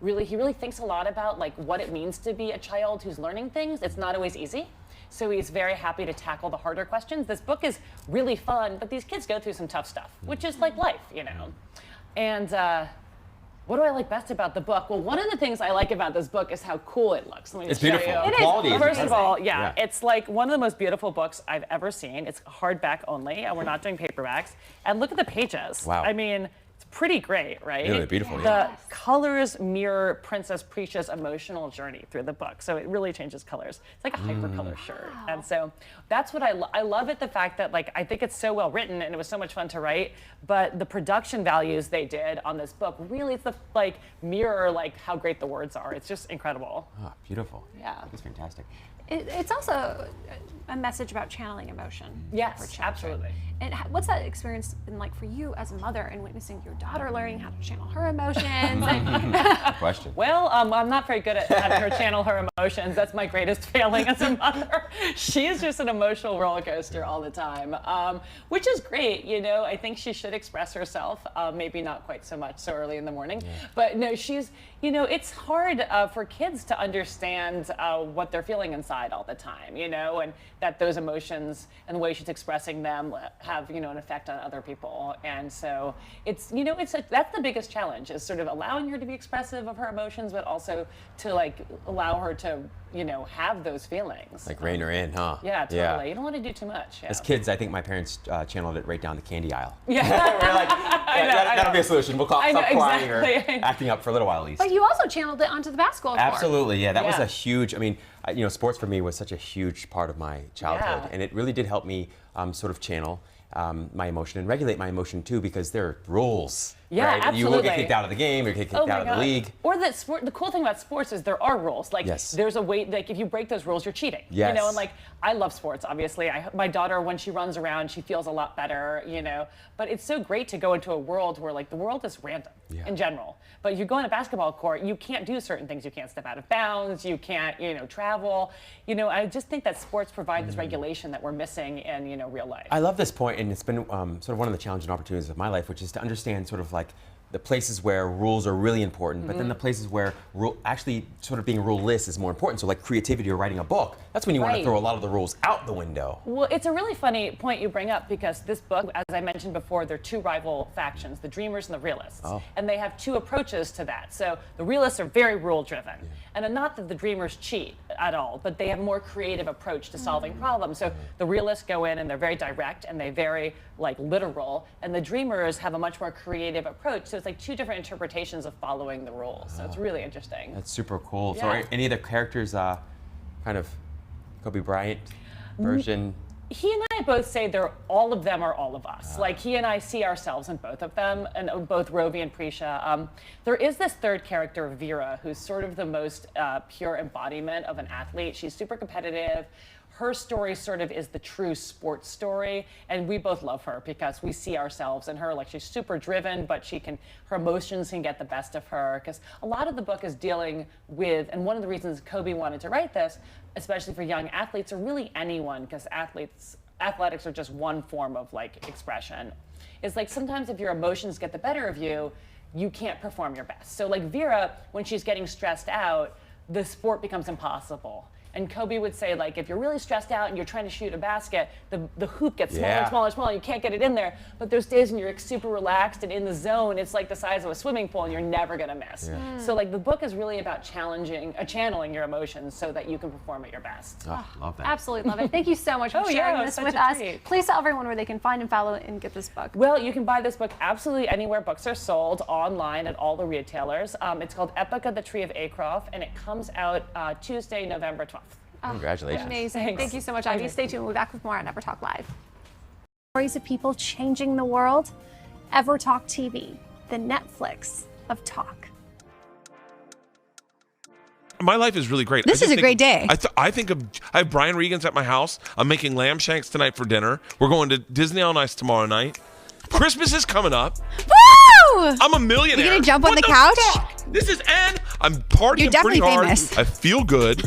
X: he really thinks a lot about like what it means to be a child who's learning things. It's not always easy. So he's very happy to tackle the harder questions. This book is really fun, but these kids go through some tough stuff, which is like life, you know. And what do I like best about the book? Well, one of the things I like about this book is how cool it looks. Let me
B: It's
X: show
B: beautiful.
X: you.
B: The quality is
X: First of
B: incredible.
X: all, yeah, it's like one of the most beautiful books I've ever seen. It's hardback only, and we're not doing paperbacks. And look at the pages.
B: Wow.
X: I mean, it's pretty great, right?
B: Really beautiful,
X: The
B: yeah.
X: colors mirror Princess Prisha's emotional journey through the book, so it really changes colors. It's like a hypercolor shirt, and so that's what I love it. The fact that like I think it's so well written and it was so much fun to write, but the production values they did on this book really it's the like mirror like how great the words are. It's just incredible.
B: Oh, beautiful.
X: Yeah.
B: It's fantastic.
U: It's also a message about channeling emotion.
X: Yes,
U: for children.
X: absolutely.
U: And what's that experience been like for you as a mother and witnessing your daughter learning how to channel her emotions?
B: Question.
X: Well, I'm not very good at having her channel her emotions. That's my greatest failing as a mother. She's just an emotional roller coaster all the time, which is great. You know, I think she should express herself. Maybe not quite so much so early in the morning, but no, she's. You know, it's hard for kids to understand what they're feeling inside all the time. You know, and that those emotions and the way she's expressing them have an effect on other people. And so it's that's the biggest challenge is sort of allowing her to be expressive of her emotions, but also to like allow her to have those feelings.
B: Like rein her in, huh?
X: Yeah, totally.
B: Yeah.
X: You don't want to do too much. Yeah.
B: As kids, I think my parents channeled it right down the candy aisle.
X: Yeah.
B: We're like, that'll be a solution. We'll stop crying or
X: exactly.
B: acting up for a little while at least.
U: But you also channeled it onto the basketball court.
B: Absolutely, yeah. That was a huge, I mean, sports for me was such a huge part of my childhood.
X: Yeah.
B: And it really did help me sort of channel my emotion and regulate my emotion too, because there are rules.
X: Yeah,
B: right?
X: absolutely.
B: You will get kicked out of the game, or get kicked out of the league.
X: Or that sport. The cool thing about sports is there are rules. Like there's a way. Like if you break those rules, you're cheating.
B: Yes.
X: You know, and like I love sports. Obviously, my daughter when she runs around, she feels a lot better. You know, but it's so great to go into a world where like the world is random in general. But you go on a basketball court, you can't do certain things. You can't step out of bounds. You can't travel. You know, I just think that sports provide this regulation that we're missing in real life.
B: I love this point, and it's been sort of one of the challenging opportunities of my life, which is to understand sort of like the places where rules are really important, but then the places where actually sort of being ruleless is more important. So like creativity or writing a book, that's when you want to throw a lot of the rules out the window.
X: Well, it's a really funny point you bring up because this book, as I mentioned before, there are two rival factions, the dreamers and the realists.
B: Oh.
X: And they have two approaches to that. So the realists are very rule driven. And not that the dreamers cheat at all, but they have a more creative approach to solving problems. So the realists go in and they're very direct and they're very like literal, and the dreamers have a much more creative approach. So it's like two different interpretations of following the rules. So it's really interesting.
B: That's super cool.
X: Yeah.
B: So are any of the characters kind of Kobe Bryant version?
X: He and I both say all of them are all of us. Like he and I see ourselves in both of them, and both Rovi and Prisha. There is this third character, Vera, who's sort of the most pure embodiment of an athlete. She's super competitive. Her story sort of is the true sports story, and we both love her because we see ourselves in her. Like she's super driven, but her emotions can get the best of her. Because a lot of the book is dealing with, and one of the reasons Kobe wanted to write this, especially for young athletes or really anyone, because athletics are just one form of like expression. Is like sometimes if your emotions get the better of you, you can't perform your best. So like Vera, when she's getting stressed out, the sport becomes impossible. And Kobe would say, like, if you're really stressed out and you're trying to shoot a basket, the hoop gets smaller and
B: Yeah.
X: smaller and smaller, and you can't get it in there. But there's days when you're like, super relaxed and in the zone, it's like the size of a swimming pool and you're never gonna miss.
B: Yeah.
X: So like the book is really about channeling your emotions so that you can perform at your best.
B: Oh, love that.
U: Absolutely love it. Thank you so much for
X: Oh,
U: sharing
X: yeah,
U: this
X: such
U: with
X: a
U: us.
X: treat.
U: Please tell everyone where they can find and follow and get this book.
X: Well, you can buy this book absolutely anywhere books are sold, online at all the retailers. It's called Epic of the Tree of Acroft, and it comes out Tuesday, November 12th.
B: Congratulations.
U: Amazing.
X: Thanks.
U: Thank you so much, Ivy. Stay tuned. We'll be back with more on EverTalk Live. Stories of people changing the world. EverTalk TV, the Netflix of talk.
F: My life is really great.
G: This is a great day.
F: I have Brian Regan's at my house. I'm making lamb shanks tonight for dinner. We're going to Disney on Ice tomorrow night. Christmas is coming up.
G: Woo!
F: I'm a millionaire.
G: You gonna jump on
F: What
G: the couch?
F: fuck? This is I'm partying
G: You're definitely
F: pretty hard.
G: famous.
F: I feel good.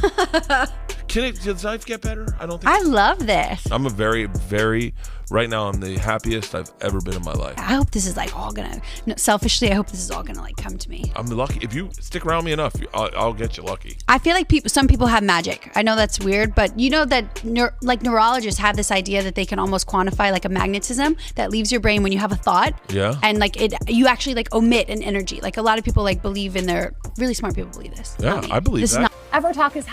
F: Does life get better? I don't think
G: I
F: so.
G: love this.
F: I'm a very, very, right now, I'm the happiest I've ever been in my life.
G: I hope this is like all gonna, no, selfishly, I hope this is all gonna like come to me.
F: I'm lucky. If you stick around me enough, I'll get you lucky.
G: I feel like some people have magic. I know that's weird, but you know that neurologists have this idea that they can almost quantify like a magnetism that leaves your brain when you have a thought.
F: Yeah.
G: And like you actually like omit an energy. Like a lot of people like believe in really smart people believe this.
F: Yeah, I believe
G: This is
F: that.
G: not-
U: EverTalk is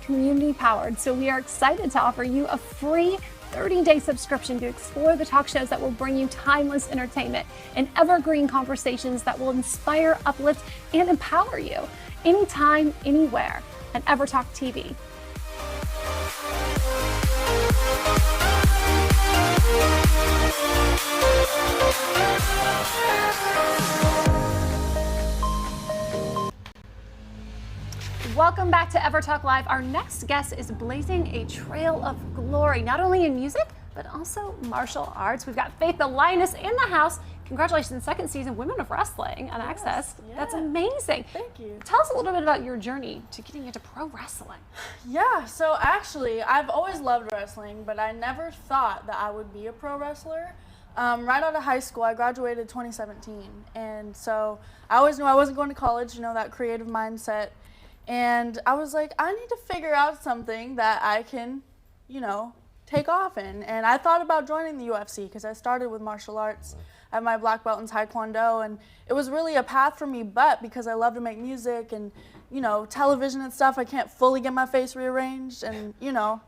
U: #community powered, so we are excited to offer you a free 30-day subscription to explore the talk shows that will bring you timeless entertainment and evergreen conversations that will inspire, uplift, and empower you anytime, anywhere at EverTalk TV. Welcome back to EverTalk Live. Our next guest is blazing a trail of glory, not only in music, but also martial arts. We've got Faith the Lioness in the house. Congratulations, second season Women of Wrestling on Access. That's amazing.
E: Thank you.
U: Tell us a little bit about your journey to getting into pro wrestling.
E: Yeah, so actually, I've always loved wrestling, but I never thought that I would be a pro wrestler. Right out of high school, I graduated 2017, and so I always knew I wasn't going to college, that creative mindset. And I was like, I need to figure out something that I can, take off in. And I thought about joining the UFC because I started with martial arts. I have my black belt in Taekwondo, and it was really a path for me, but because I love to make music and, television and stuff, I can't fully get my face rearranged, and,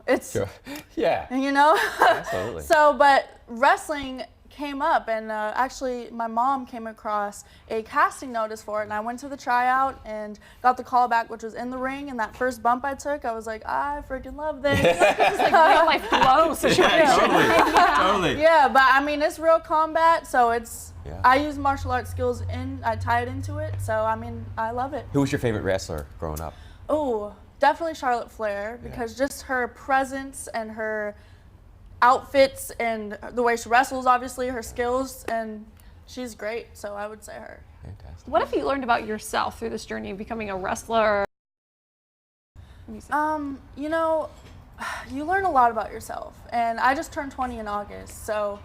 E: it's,
B: Sure. Yeah. Absolutely.
E: So, but wrestling came up, and actually my mom came across a casting notice for it, and I went to the tryout and got the call back, which was in the ring. And that first bump I took, I was like, I freaking love this.
U: It's like real life blow situation.
B: Totally.
E: Yeah, but I mean, it's real combat, so it's, I use martial arts skills I tie it into it, so I mean, I love it.
B: Who was your favorite wrestler growing up?
E: Oh, definitely Charlotte Flair, because just her presence and her outfits and the way she wrestles, obviously, her skills, and she's great, so I would say her.
B: Fantastic.
U: What have you learned about yourself through this journey of becoming a wrestler?
E: You learn a lot about yourself, and I just turned 20 in August, so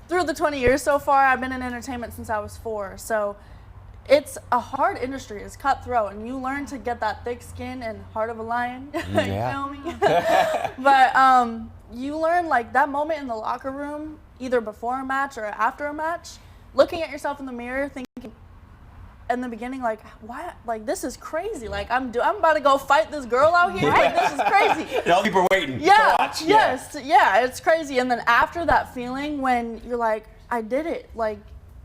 E: through the 20 years so far, I've been in entertainment since I was 4, so it's a hard industry. It's cutthroat, and you learn to get that thick skin and heart of a lion. You feel me? But you learn, like, that moment in the locker room, either before a match or after a match, looking at yourself in the mirror, thinking in the beginning, like, what? Like, this is crazy. Like, I'm about to go fight this girl out here. Like, this is crazy.
B: And all people are waiting.
E: Yeah.
B: To watch.
E: Yes. Yeah. It's crazy. And then after that feeling, when you're like, I did it. Like,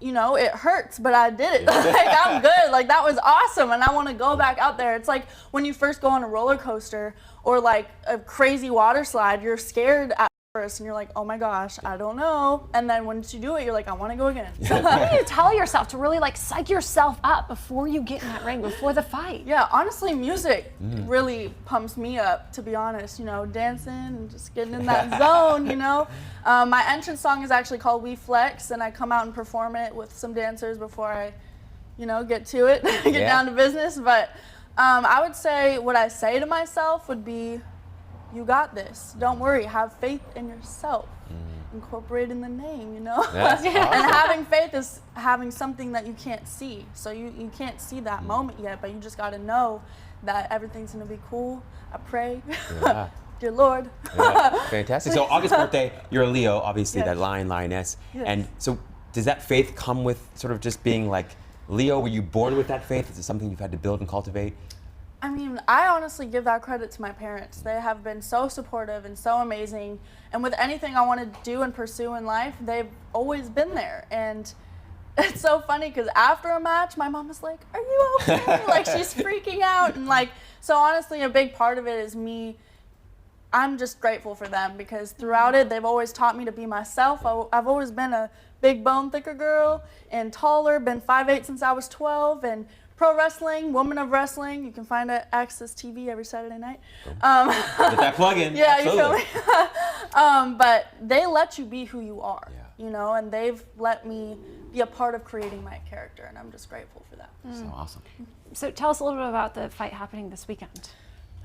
E: it hurts, but I did it. Like, I'm good. Like, that was awesome, and I want to go back out there. It's like when you first go on a roller coaster or like a crazy water slide, you're scared at first, and you're like, oh my gosh, I don't know. And then once you do it, you're like, I want to go again.
U: So what do you tell yourself to really like psych yourself up before you get in that ring, before the fight?
E: Yeah, honestly, music really pumps me up, to be honest. Dancing and just getting in that zone, My entrance song is actually called We Flex, and I come out and perform it with some dancers before I, get to it, get down to business. But I would say what I say to myself would be, you got this. Don't worry. Have faith in yourself. incorporated in the name, you know?
B: That's awesome.
E: And having faith is having something that you can't see. So you can't see that moment yet, but you just got to know that everything's going to be cool. I pray.
B: Yeah.
E: Dear Lord.
B: Yeah, fantastic. So August birthday, you're a Leo, obviously,
E: Yes.
B: that lion, lioness.
E: Yes.
B: And so does that faith come with sort of just being like Leo? Were you born with that faith? Is it something you've had to build and cultivate?
E: I mean, I honestly give that credit to my parents. They have been so supportive and so amazing. And with anything I want to do and pursue in life, they've always been there. And it's so funny because after a match, my mom is like, "Are you okay?" Like, she's freaking out. And like, so honestly, a big part of it is me. I'm just grateful for them because throughout it, they've always taught me to be myself. I've always been a big bone, thicker girl and taller, been 5'8" since I was 12, and pro wrestling, woman of wrestling. You can find it at Access TV every Saturday night.
B: Get that plug in.
E: Yeah,
B: Absolutely.
E: you feel me? But they let you be who you are, you know, and they've let me be a part of creating my character, and I'm just grateful for that.
B: So awesome.
U: So tell us a little bit about the fight happening this weekend.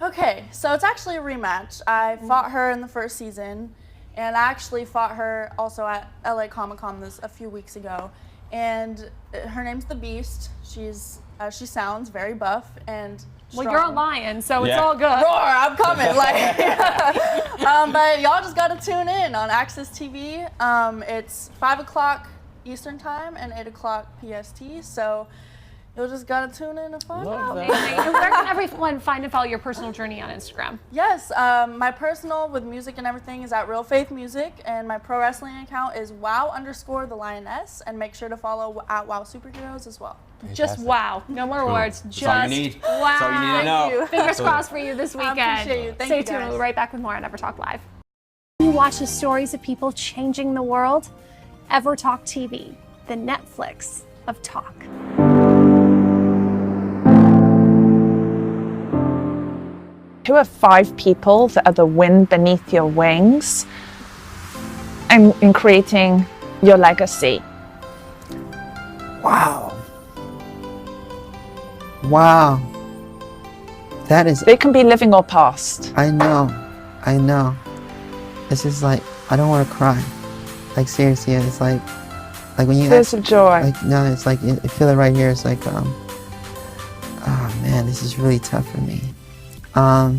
E: Okay, so it's actually a rematch. I fought her in the first season, and I actually fought her also at LA Comic-Con a few weeks ago. And her name's The Beast. She's, as she sounds, very buff and strong.
U: Well, you're a lion, so it's all good.
E: Roar, I'm coming. Like, but y'all just gotta tune in on Access TV. It's 5 o'clock Eastern Time and 8 o'clock PST. So you'll just gotta tune in and find out.
U: Amazing. And where can everyone find and follow your personal journey on Instagram?
E: Yes, my personal with music and everything is at Real Faith Music, and my pro wrestling account is wow_the lioness, and make sure to follow at Wow Superheroes as well.
U: Just wow. No more words.
B: That's
U: Just
B: all you need.
U: wow.
B: That's all you need to know.
U: Fingers
B: Absolutely.
U: crossed for you this weekend.
E: I appreciate you. Thank
U: Stay
E: you,
U: tuned.
E: guys.
U: We'll be right back with more on EverTalk Live. You watch the stories of people changing the world? EverTalk TV, the Netflix of talk.
V: You have 5 people that are the wind beneath your wings and in creating your legacy.
W: Wow. Wow. That is.
V: They can be living or past.
W: I know. I know. It's just like, I don't want to cry. Like, seriously, it's like when you.
V: Tears of joy.
W: Like, no, it's like, I feel it right here. It's like, oh man, this is really tough for me. I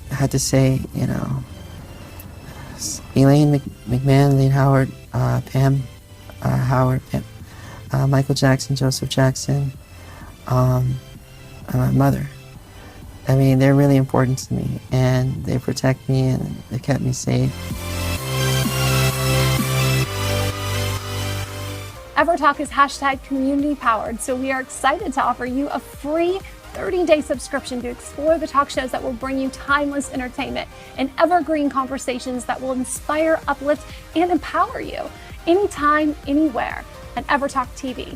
W: had to say, you know, Elaine McMahon, Elaine Howard, Pam Howard, Michael Jackson, Joseph Jackson, and my mother. I mean, they're really important to me, and they protect me, and they kept me safe.
U: EverTalk is hashtag community powered, so we are excited to offer you a free 30-day subscription to explore the talk shows that will bring you timeless entertainment and evergreen conversations that will inspire, uplift, and empower you anytime, anywhere at EverTalk TV.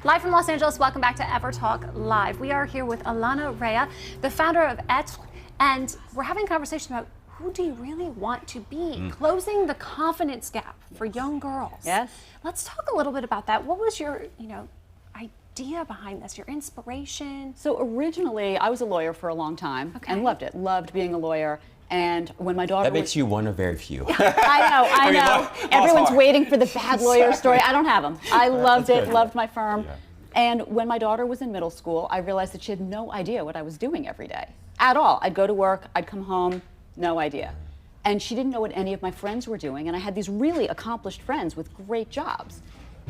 U: Live from Los Angeles, welcome back to EverTalk Live. We are here with Alana Rea, the founder of Être, and we're having a conversation about who do you really want to be? Closing the confidence gap for young girls.
Q: Yes.
U: Let's talk a little bit about that. What was your, idea behind this, your inspiration?
Q: So originally, I was a lawyer for a long time and loved it. Loved being a lawyer. And when my daughter
B: That makes you one of very few.
Q: I know. Everyone's waiting for the bad lawyer story. I don't have them. I loved it, loved my firm.
B: Yeah.
Q: And when my daughter was in middle school, I realized that she had no idea what I was doing every day at all. I'd go to work, I'd come home, no idea. And she didn't know what any of my friends were doing. And I had these really accomplished friends with great jobs.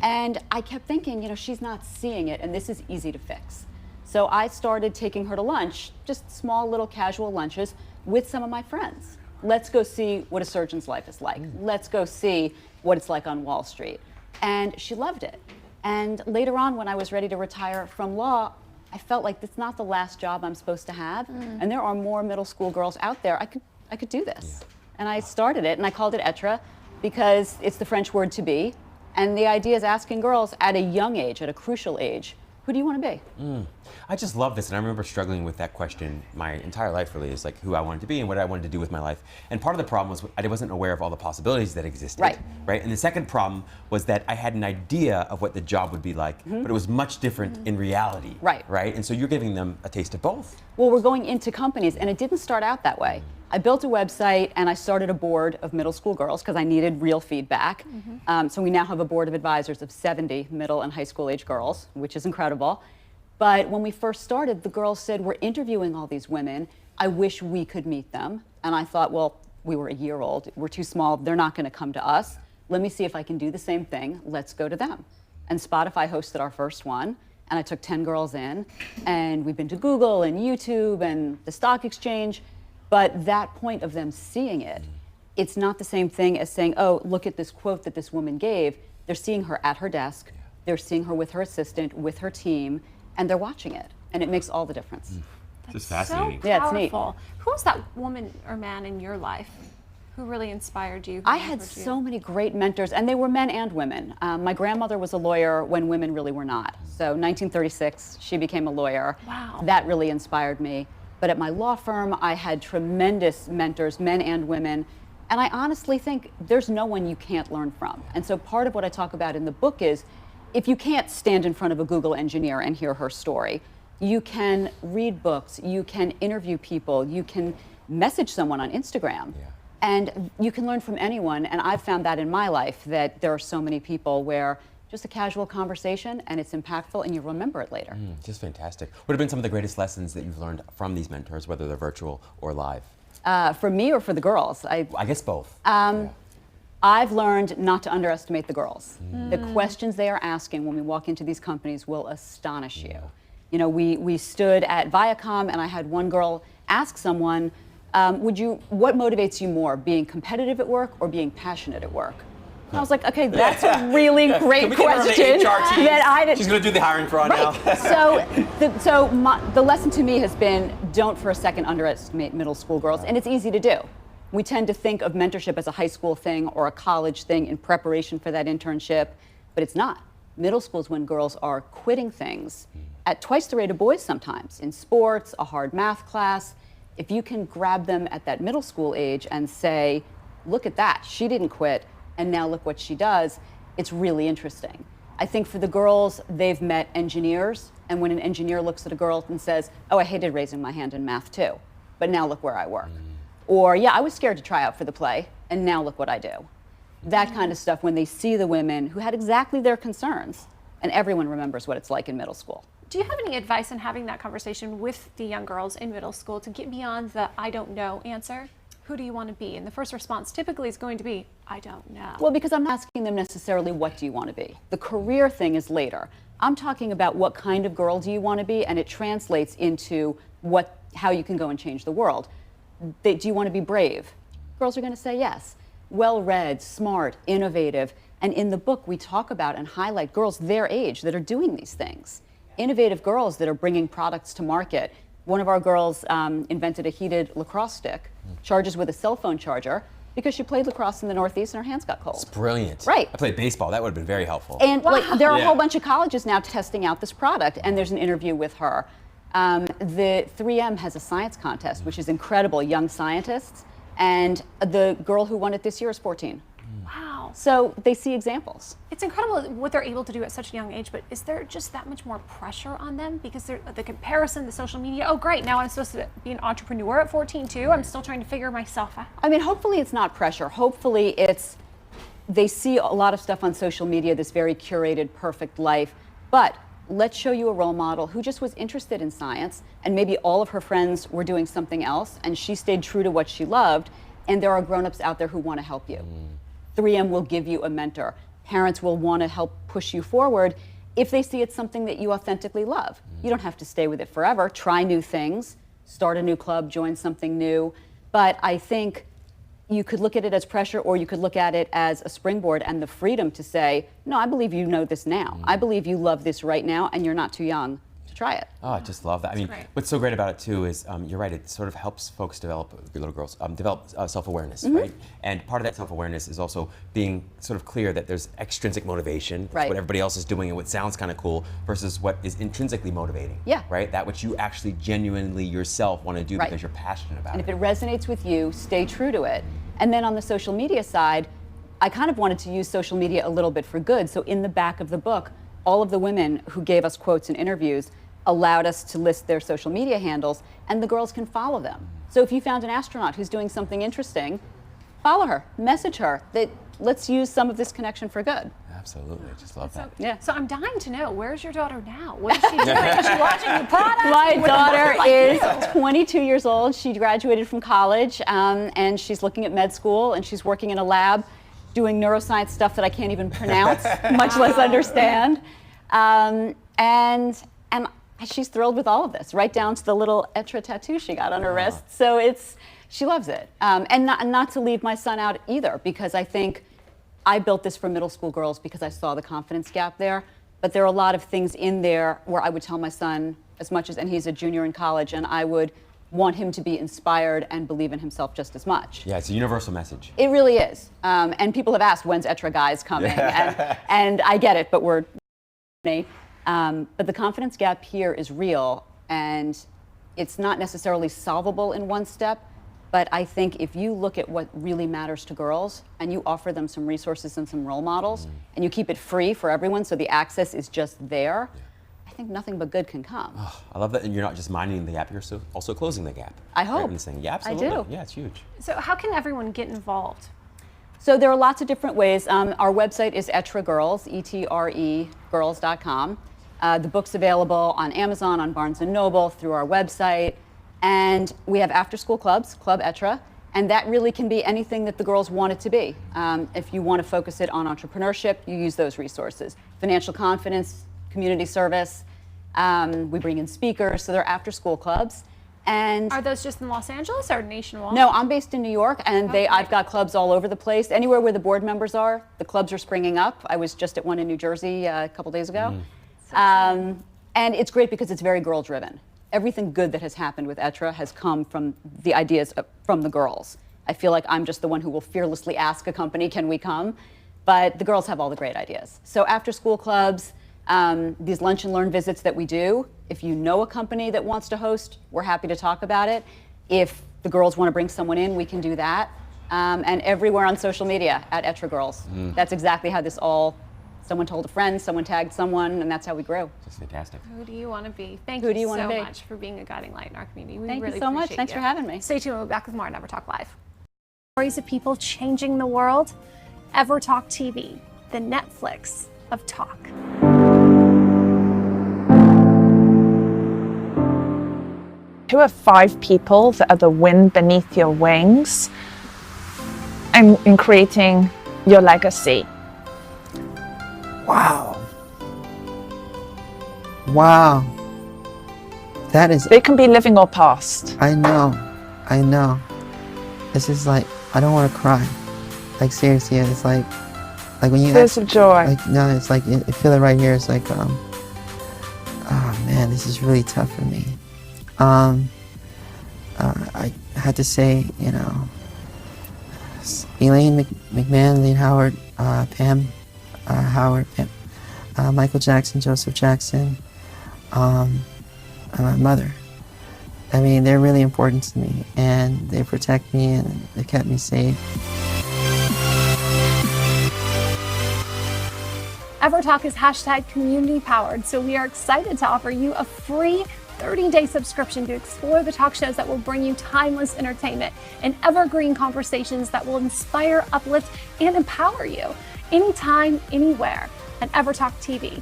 Q: And I kept thinking, she's not seeing it, and this is easy to fix. So I started taking her to lunch, just small little casual lunches with some of my friends. Let's go see what a surgeon's life is like. Let's go see what it's like on Wall Street. And she loved it. And later on, when I was ready to retire from law, I felt like it's not the last job I'm supposed to have. And there are more middle school girls out there. I could do this. Yeah. And I started it, and I called it Être because it's the French word to be. And the idea is asking girls at a young age, at a crucial age, Who do you want to be?
B: I just love this, and I remember struggling with that question my entire life, really, is like who I wanted to be and what I wanted to do with my life. And part of the problem was I wasn't aware of all the possibilities that existed. Right. And the second problem was that I had an idea of what the job would be like, but it was much different in reality. Right. And so you're giving them a taste of both.
Q: Well, we're going into companies, and it didn't start out that way. I built a website and I started a board of middle school girls because I needed real feedback. So we now have a board of advisors of 70 middle and high school age girls, which is incredible. But when we first started, the girls said, we're interviewing all these women. I wish we could meet them. And I thought, well, we were a year old. We're too small. They're not going to come to us. Let me see if I can do the same thing. Let's go to them. And Spotify hosted our first one. And I took 10 girls in. And we've been to Google and YouTube and the stock exchange. But that point of them seeing it, it's not the same thing as saying, oh, look at this quote that this woman gave. They're seeing her at her desk. They're seeing her with her assistant, with her team, and they're watching it. And it makes all the difference.
B: Just fascinating.
U: So
Q: Yeah, it's neat.
U: powerful. Who was that woman or man in your life who really inspired you? who
Q: I had
U: mentored you?
Q: so many great mentors, and they were men and women. My grandmother was a lawyer when women really were not. So 1936, she became a lawyer.
U: Wow.
Q: That really inspired me. But at my law firm, I had tremendous mentors, men and women. And I honestly think there's no one you can't learn from. And so part of what I talk about in the book is, if you can't stand in front of a Google engineer and hear her story, you can read books, you can interview people, you can message someone on Instagram. And you can learn from anyone. And I've found that in my life, that there are so many people where just a casual conversation and it's impactful and you remember it later.
B: Just fantastic. What have been some of the greatest lessons that you've learned from these mentors, whether they're virtual or live?
Q: For me or for the girls?
B: I guess both.
Q: I've learned not to underestimate the girls. The questions they are asking when we walk into these companies will astonish you. You know, we stood at Viacom and I had one girl ask someone, what motivates you more, being competitive at work or being passionate at work? And I was like, okay, that's a really great question that I didn't.
B: She's going to do the hiring fraud now.
Q: The lesson to me has been, don't for a second underestimate middle school girls, and it's easy to do. We tend to think of mentorship as a high school thing or a college thing in preparation for that internship, but it's not. Middle school is when girls are quitting things at twice the rate of boys sometimes, in sports, a hard math class. If you can grab them at that middle school age and say, look at that, she didn't quit, and now look what she does, it's really interesting. I think for the girls, they've met engineers, and when an engineer looks at a girl and says, oh, I hated raising my hand in math too, but now look where I work. Or, yeah, I was scared to try out for the play, and now look what I do. That kind of stuff, when they see the women who had exactly their concerns, and everyone remembers what it's like in middle school.
U: Do you have any advice in having that conversation with the young girls in middle school to get beyond the I don't know answer? Who do you want to be? And the first response typically is going to be, I don't know.
Q: Well, because I'm not asking them necessarily, what do you want to be? The career thing is later. I'm talking about what kind of girl do you want to be, and it translates into how you can go and change the world. Do you want to be brave? Girls are going to say yes. Well-read, smart, innovative. And in the book, we talk about and highlight girls their age that are doing these things. Innovative girls that are bringing products to market. One of our girls invented a heated lacrosse stick, charges with a cell phone charger, because she played lacrosse in the Northeast and her hands got cold.
B: It's brilliant.
Q: Right.
B: I played baseball. That would have been very helpful.
Q: And there are a whole bunch of colleges now testing out this product, and there's an interview with her. The 3M has a science contest, which is incredible, young scientists, and the girl who won it this year is 14.
U: Wow.
Q: So they see examples.
U: It's incredible what they're able to do at such a young age, but is there just that much more pressure on them? Because the comparison, the social media, oh great, now I'm supposed to be an entrepreneur at 14 too. I'm still trying to figure myself out.
Q: I mean, hopefully it's not pressure. Hopefully they see a lot of stuff on social media, this very curated, perfect life, but let's show you a role model who just was interested in science, and maybe all of her friends were doing something else, and she stayed true to what she loved, and there are grown-ups out there who want to help you. 3M will give you a mentor. Parents will want to help push you forward if they see it's something that you authentically love. You don't have to stay with it forever. Try new things, start a new club, join something new. But I think you could look at it as pressure, or you could look at it as a springboard and the freedom to say, no, I believe you know this now. I believe you love this right now, and you're not too young to try try it.
B: Oh, I just love that. I mean,
Q: great.
B: what's so great about it too is you're right. It sort of helps folks develop, your little girls, develop self-awareness,
Q: Mhm.
B: right? And part of that self-awareness is also being sort of clear that there's extrinsic motivation, that's
Q: Right.
B: what everybody else is doing and what sounds kind of cool, versus what is intrinsically motivating.
Q: Yeah.
B: Right. That which you actually genuinely yourself want to do
Q: Right.
B: because you're passionate about
Q: And
B: it.
Q: if it resonates with you, stay true to it. And then on the social media side, I kind of wanted to use social media a little bit for good. So in the back of the book, all of the women who gave us quotes in interviews allowed us to list their social media handles, and the girls can follow them. So if you found an astronaut who's doing something interesting, follow her, message her. Let's use some of this connection for good.
B: Absolutely, I just love that.
Q: Yeah.
U: So I'm dying to know, where's your daughter now? What is she doing? Is she watching the products?
Q: My
U: With a
Q: daughter
U: mother like
Q: is
U: you?
Q: 22 years old. She graduated from college, and she's looking at med school, and she's working in a lab doing neuroscience stuff that I can't even pronounce, much less understand. And she's thrilled with all of this, right down to the little Etra tattoo she got on her wrist. So she loves it. And not to leave my son out either, because I think I built this for middle school girls because I saw the confidence gap there. But there are a lot of things in there where I would tell my son and he's a junior in college, and I would want him to be inspired and believe in himself just as much.
B: Yeah, it's a universal message.
Q: It really is. And people have asked, when's Etra Guys coming? And I get it, but but the confidence gap here is real, and it's not necessarily solvable in one step. But I think if you look at what really matters to girls and you offer them some resources and some role models, and you keep it free for everyone so the access is just there, I think nothing but good can come.
B: I love that, and you're not just minding the gap, you're also closing the gap.
Q: I hope.
B: Right, in this thing. Yeah, absolutely.
Q: I do.
B: Yeah, it's huge.
U: So how can everyone get involved?
Q: So there are lots of different ways. Our website is Etra Girls, E-T-R-E, girls.com. The book's available on Amazon, on Barnes & Noble, through our website. And we have after-school clubs, Club Etra, and that really can be anything that the girls want it to be. If you want to focus it on entrepreneurship, you use those resources. Financial confidence, community service. We bring in speakers, so they're after-school clubs. And
U: are those just in Los Angeles or nationwide?
Q: no, I'm based in New York, and I've got clubs all over the place. Anywhere where the board members are, the clubs are springing up. I was just at one in New Jersey a couple days ago. And it's great because it's very girl-driven. Everything good that has happened with Etra has come from the ideas from the girls. I feel like I'm just the one who will fearlessly ask a company, can we come? But the girls have all the great ideas. So after-school clubs, these lunch and learn visits that we do, if you know a company that wants to host, we're happy to talk about it. If the girls want to bring someone in, we can do that. And everywhere on social media, at Etra Girls. That's exactly how this someone told a friend, someone tagged someone, and that's how we grew.
B: That's fantastic.
U: Who do you want to be? Thank
Q: Who
U: you
Q: do you wanna
U: so
Q: be?
U: much for being a guiding light in our community. We
Q: Thank you
U: really
Q: so much.
U: appreciate
Q: Thanks
U: you.
Q: for having me.
U: Stay tuned. We'll be back with more on EverTalk Live. Stories of people changing the world. EverTalk TV, the Netflix of talk.
V: You have 5 people that are the wind beneath your wings and in creating your legacy.
W: Wow. Wow. That is.
V: They can be living or past.
W: I know. I know. This is like, I don't want to cry. Like seriously, it's like when you.
V: Tears of joy.
W: Like no, it's like I feel it right here. It's like oh man, this is really tough for me. I had to say, Elaine McMahon, Elaine Howard, Pam Howard, Michael Jackson, Joseph Jackson, and my mother. I mean, they're really important to me, and they protect me, and they kept me safe.
U: EverTalk is #community powered, so we are excited to offer you a free 30-day subscription to explore the talk shows that will bring you timeless entertainment and evergreen conversations that will inspire, uplift, and empower you anytime, anywhere at EverTalk TV.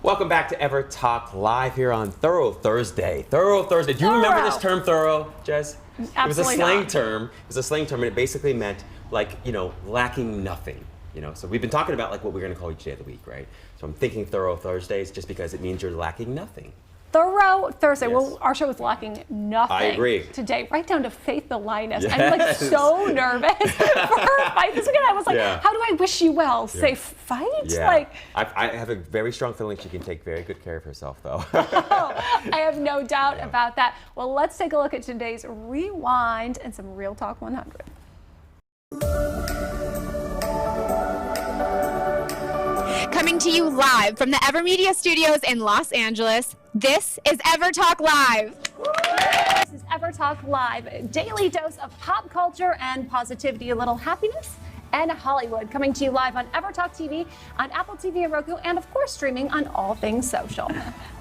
B: Welcome back to EverTalk Live here on Thorough Thursday. Thorough Thursday. Do you remember this term, thorough, Jess?
U: Absolutely
B: It was a slang
U: not.
B: term. It was a slang term, and it basically meant lacking nothing. So we've been talking about what we're going to call each day of the week, right? So I'm thinking Thorough Thursdays just because it means you're lacking nothing.
C: Thorough Thursday. Well, our show was lacking nothing
B: I agree.
C: today, right down to Faith the Lioness. I'm like so nervous for her fight this weekend. I was like, how do I wish you well? Safe fight?
B: Yeah.
C: Like,
B: I have a very strong feeling she can take very good care of herself, though.
C: I have no doubt about that. Well, let's take a look at today's Rewind and some Real Talk 100.
N: Coming to you live from the EverMedia Studios in Los Angeles, this is EverTalk Live.
C: This is EverTalk Live, a daily dose of pop culture and positivity, a little happiness and Hollywood. Coming to you live on EverTalk TV, on Apple TV and Roku, and of course streaming on all things social.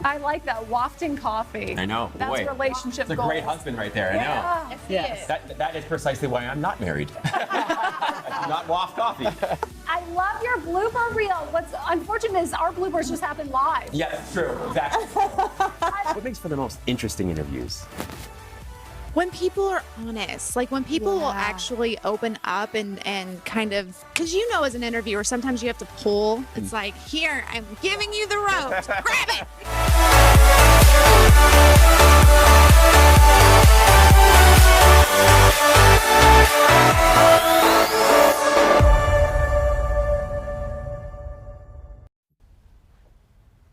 C: I like that, wafting coffee.
B: I know.
C: That's
B: Boy.
C: relationship
B: It's a
C: goals.
B: great husband right there. I know.
C: Yes.
B: That is precisely why I'm not married. I do not waft coffee.
C: I love your blooper reel. What's unfortunate is our bloopers just happen live.
B: Yeah, that's true. Exactly. What makes for the most interesting interviews?
A: When people are honest, like when people will actually open up and kind of, because you know as an interviewer, sometimes you have to pull. It's like, here, I'm giving you the ropes, grab it.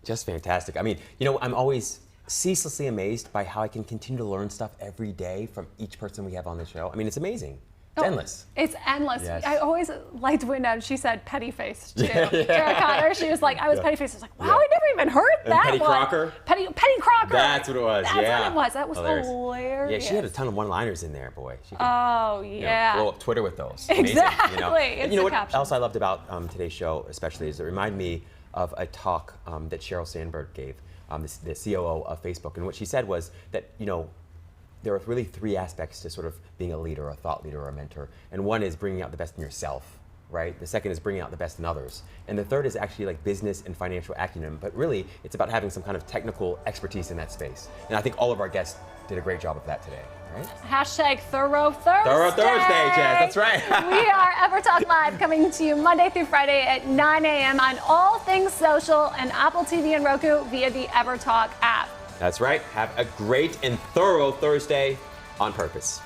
B: Just fantastic. I mean, you know, I'm always ceaselessly amazed by how I can continue to learn stuff every day from each person we have on the show. I mean, it's amazing. It's endless.
C: It's endless.
B: Yes.
C: I always liked when she said petty faced too. Sarah Connor, she was like, I was petty faced. I was like, wow, I never even heard
B: And
C: that
B: Petty
C: one.
B: Crocker?
C: Petty Crocker.
B: That's what it was.
C: That's what it was. That was hilarious.
B: Yeah, she had a ton of one-liners in there, boy. She could,
C: Oh,
B: you know,
C: yeah.
B: blow up Twitter with those. Amazing,
C: Exactly.
B: You know?
C: It's
B: And you know
C: the
B: what
C: caption.
B: else I loved about today's show, especially, is it reminded me of a talk that Sheryl Sandberg gave, the COO of Facebook, and what she said was that, you know, there are really three aspects to sort of being a leader, a thought leader, or a mentor. And one is bringing out the best in yourself, right? The second is bringing out the best in others. And the third is actually like business and financial acumen. But really, it's about having some kind of technical expertise in that space. And I think all of our guests did a great job of that today, right?
C: Hashtag Thorough Thursday.
B: Thorough Thursday, Jazz, that's right.
C: We are EverTalk Live, coming to you Monday through Friday at 9 a.m. on all things social and Apple TV and Roku via the EverTalk app.
B: That's right. Have a great and thorough Thursday on purpose.